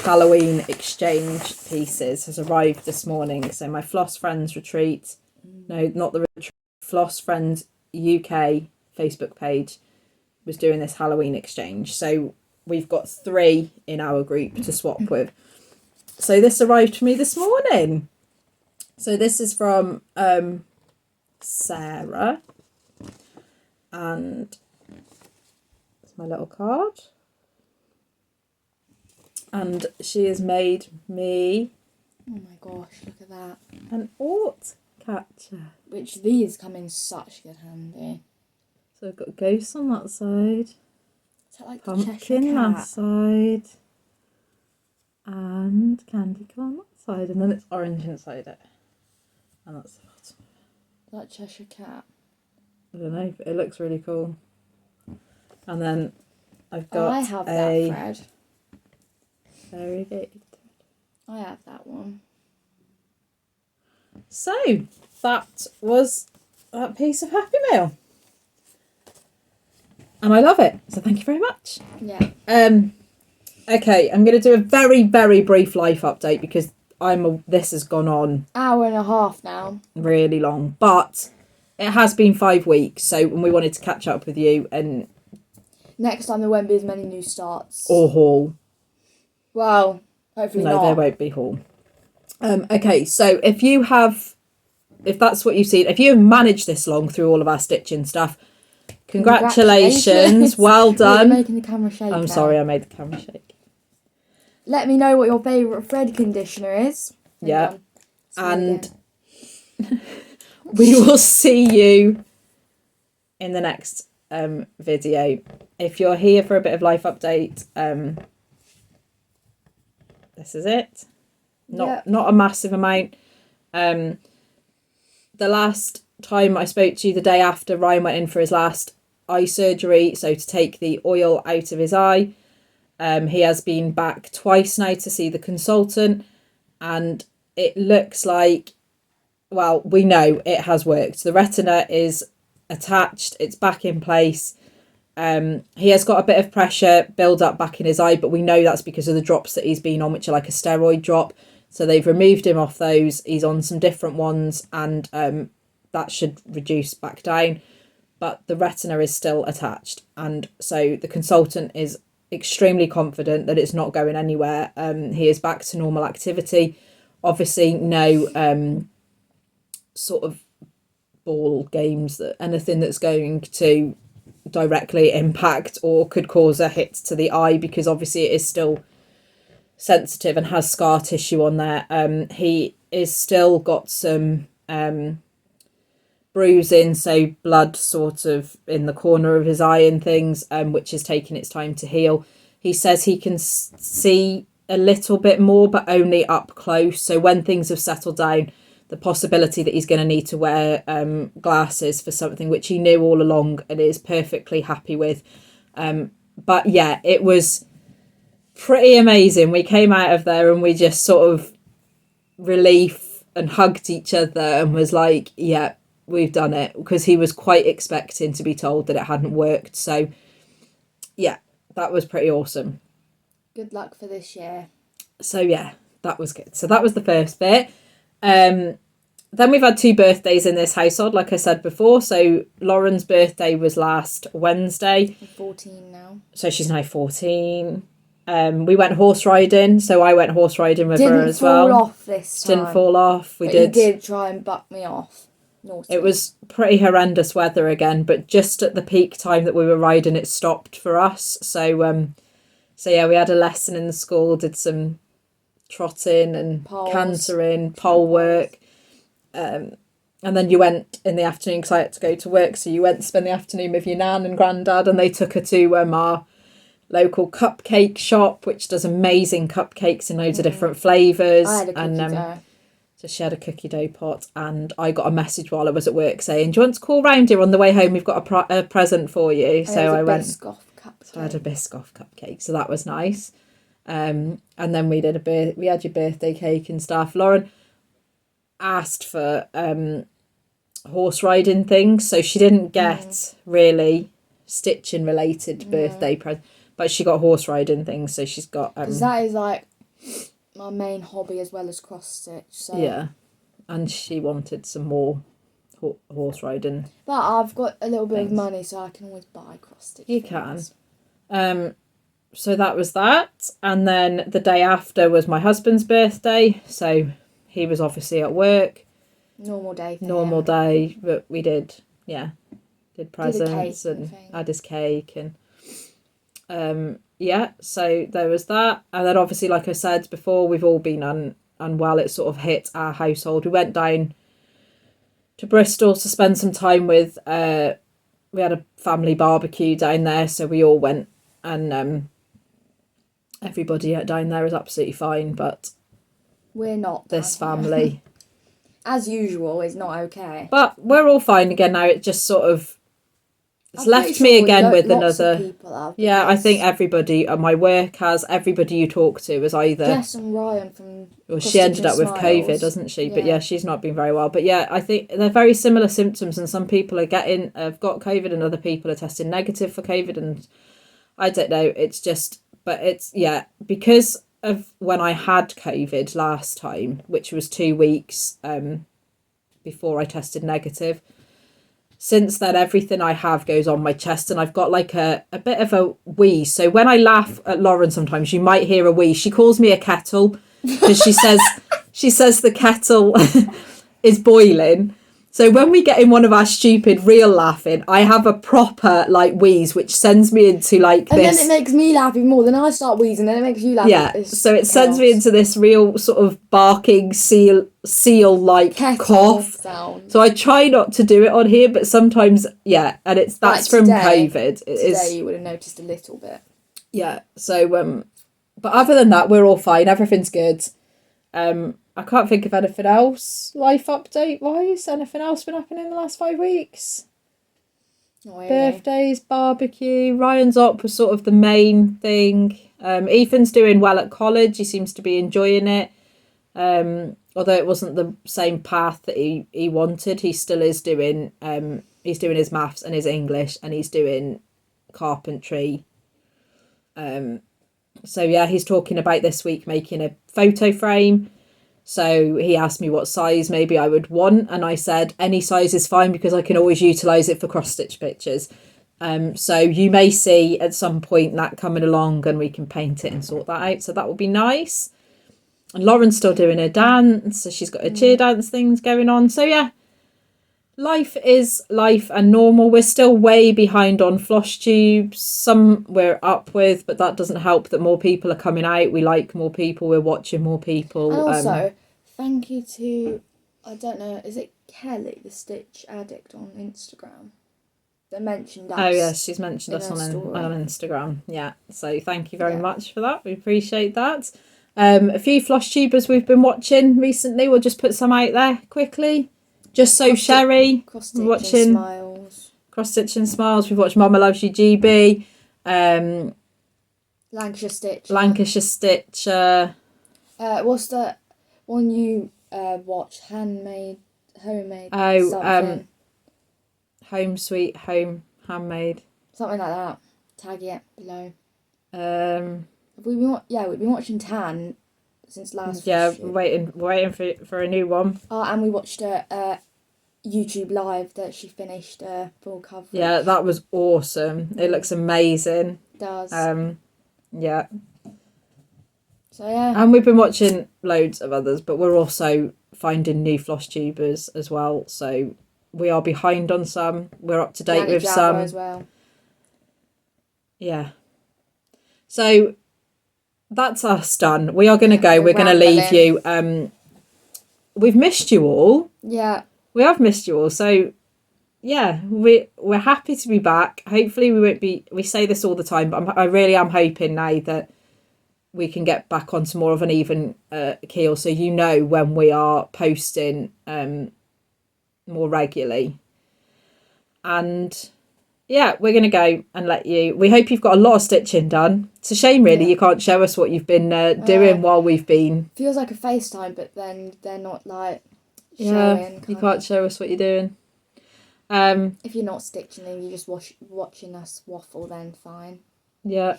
Halloween exchange pieces has arrived this morning. So my Floss Friends retreat, no, not the retreat, Floss Friends UK Facebook page was doing this Halloween exchange. So we've got 3 in our group to swap with. So this arrived to me this morning. So this is from Sarah. And it's my little card. And she has made me... Oh my gosh, look at that. An Aut catcher. Which these come in such good handy. So I've got a ghost on that side. Is that like Pumpkin that side. And candy corn that side. And then it's orange inside it. And that's the bottom. That Cheshire Cat. I don't know, but it looks really cool. And then I've got I have that thread. Variegated. I have that one. So that was that piece of Happy Mail. And I love it. So thank you very much. Yeah. Okay, I'm going to do a very, very brief life update because this has gone on hour and a half now. Really long. But it has been 5 weeks, so and we wanted to catch up with you and next time there won't be as many new starts. Or haul. Well, hopefully not. No, there won't be haul. Okay, so if you have if that's what you've seen, if you've managed this long through all of our stitching stuff, congratulations. Well done. You're making the camera shake. I'm sorry, I made the camera shake. Let me know what your favourite thread conditioner is. Yeah. And we will see you in the next video. If you're here for a bit of life update, this is it. Not a massive amount. The last time I spoke to you, the day after Ryan went in for his last eye surgery, so to take the oil out of his eye. He has been back twice now to see the consultant, and it looks like, well, we know it has worked. The retina is attached, it's back in place. He has got a bit of pressure build up back in his eye, but we know that's because of the drops that he's been on, which are like a steroid drop. So they've removed him off those. He's on some different ones, and that should reduce back down. But the retina is still attached. And so the consultant is extremely confident that it's not going anywhere. He is back to normal activity. Obviously, no sort of ball games, that anything that's going to directly impact or could cause a hit to the eye, because obviously it is still sensitive and has scar tissue on there. He is still got some bruising, so blood sort of in the corner of his eye and things, which is taking its time to heal. He says he can see a little bit more, but only up close. So when things have settled down, the possibility that he's going to need to wear glasses for something, which he knew all along and is perfectly happy with. But yeah, it was pretty amazing. We came out of there and we just sort of relief and hugged each other and was like, yeah, we've done it, because he was quite expecting to be told that it hadn't worked. So yeah, that was pretty awesome. Good luck for this year. So yeah, that was good. So that was the first bit. Then we've had 2 birthdays in this household, like I said before. So Lauren's birthday was last Wednesday. I'm 14 now. So she's now 14. We went horse riding, so I went horse riding with her as well. Didn't fall off this time. Didn't fall off. But you did try and buck me off. Naughty. It was pretty horrendous weather again, but just at the peak time that we were riding, it stopped for us. So yeah, we had a lesson in the school, did some trotting and cantering, pole work. And then you went in the afternoon because I had to go to work. So you went to spend the afternoon with your nan and granddad, and they took her to our local cupcake shop, which does amazing cupcakes in loads of different flavours. I had a cookie dough. So she had a cookie dough pot, and I got a message while I was at work saying, "Do you want to call round here on the way home? We've got a present for you." So I went. So I had a Biscoff cupcake, so that was nice. And then we did we had your birthday cake and stuff. Lauren asked for horse riding things, so she didn't get really stitching related birthday present, but she got horse riding things. So she's got because that is like my main hobby as well as cross stitch. So yeah, and she wanted some more horse riding. But I've got a little bit of money, so I can always buy cross stitch. You can. So that was that, and then the day after was my husband's birthday, so he was obviously at work. Normal day, but we did presents and had his cake, and yeah, so there was that. And then obviously, like I said before, we've all been unwell. It sort of hit our household. We went down to Bristol to spend some time with we had a family barbecue down there, so we all went, and everybody down there is absolutely fine, but we're not. This family, as usual, is not okay. But we're all fine again now. It just sort of left me again with another. Yeah, I think everybody at my work has. Everybody you talk to is either. Jess and Ryan from. Well, she ended up with COVID, doesn't she? Yeah. But yeah, she's not been very well. But yeah, I think they're very similar symptoms, and some people have got COVID, and other people are testing negative for COVID, and I don't know. It's just, but it's because of when I had COVID last time, which was 2 weeks before I tested negative. Since then, everything I have goes on my chest, and I've got like a bit of a wheeze. So when I laugh at Lauren, sometimes you might hear a wheeze. She calls me a kettle because she says the kettle is boiling. So when we get in one of our stupid real laughing, I have a proper like wheeze, which sends me into like and this. then it makes me laugh even more. Then I start wheezing, then it makes you laugh. Yeah, so it sends me into this real sort of barking seal like cough sound. So I try not to do it on here, but sometimes, yeah, and that's like from today, COVID. Today you would have noticed a little bit. Yeah, so but other than that, we're all fine. Everything's good. I can't think of anything else life update wise. Anything else been happening in the last 5 weeks? Not really. Birthdays, barbecue. Ryan's op was sort of the main thing. Ethan's doing well at college. He seems to be enjoying it. Although it wasn't the same path that he wanted, he still is doing he's doing his maths and his English, and he's doing carpentry. So yeah, he's talking about this week making a photo frame. So he asked me what size maybe I would want, and I said any size is fine because I can always utilise it for cross-stitch pictures. So you may see at some point that coming along and we can paint it and sort that out. So that will be nice. And Lauren's still doing her dance, so she's got her cheer dance things going on. So yeah, life is life and normal. We're still way behind on Flosstubes. Some we're up with, but that doesn't help that more people are coming out. We like more people. We're watching more people. And also, thank you to, I don't know, is it Kelly, the Stitch Addict on Instagram? That mentioned us. Oh yes, she's mentioned us on Instagram. Yeah, so thank you very much for that. We appreciate that. A few Flosstubers we've been watching recently. We'll just put some out there quickly. Just So Sherry. Cross-stitching Smiles. Cross-stitching Smiles. We've watched Mama Loves You GB. Lancashire Stitch. Lancashire Stitcher. What's the one you watched? Homemade something. Home Sweet Home Handmade. Something like that. Tag it below. We've been watching Tan since last. Yeah, we're waiting for a new one. Oh, and we watched a YouTube live that she finished full coverage. Yeah, that was awesome. It looks amazing. It does. Yeah. So yeah. And we've been watching loads of others, but we're also finding new Flosstubers as well. So we are behind on some. We're up to date with some as well. Yeah. So that's us done. We are going to go. We're going to leave you. We've missed you all. Yeah. We have missed you all. So yeah, we're happy to be back. Hopefully we won't be. We say this all the time, but I really am hoping now that we can get back onto more of an even keel. So you know when we are posting more regularly. And yeah, we're going to go and let you. We hope you've got a lot of stitching done. It's a shame, really, you can't show us what you've been doing while we've been. Feels like a FaceTime, but then they're not like showing. Yeah, you can't show us what you're doing. If you're not stitching and you're just watching us waffle, then fine. Yeah.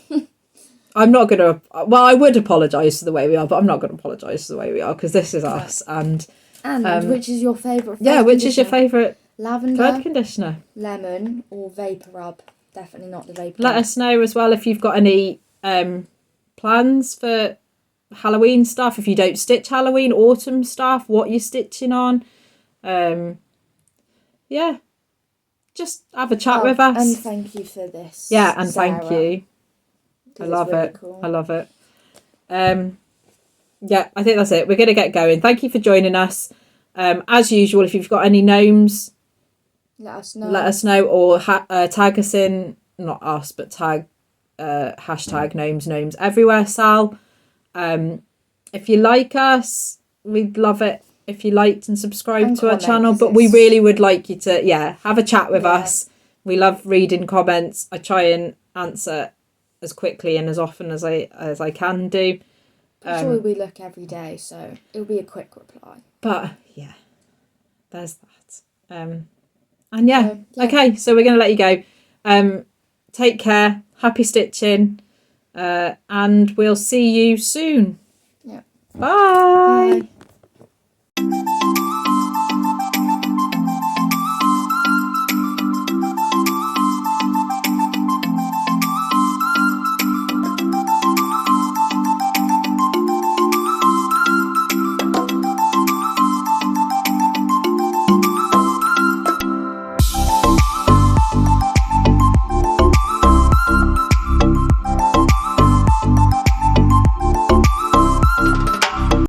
I'm not going to. Well, I would apologise for the way we are, but I'm not going to apologise for the way we are because this is us. And which is your favourite? Yeah, which is your favourite? Lavender, bird conditioner, lemon, or vapor rub. Definitely not the vapor. Let us know as well if you've got any plans for Halloween stuff. If you don't stitch Halloween, autumn stuff, what you're stitching on. Yeah, just have a chat with us. And thank you for this. Yeah, and Sarah. thank you. I love really it. Cool. I love it. Yeah, I think that's it. We're going to get going. Thank you for joining us. As usual, if you've got any gnomes, let us know, or tag us in, not us, but tag hashtag gnomes everywhere, Sal. If you like us, we'd love it if you liked and subscribed to our channel, but we really would like you to have a chat with us. We love reading comments. I try and answer as quickly and as often as I can do. I'm sure we look every day, so it'll be a quick reply. But yeah, there's that. And okay, so we're going to let you go. Take care, happy stitching, and we'll see you soon. Yeah. Bye. Bye.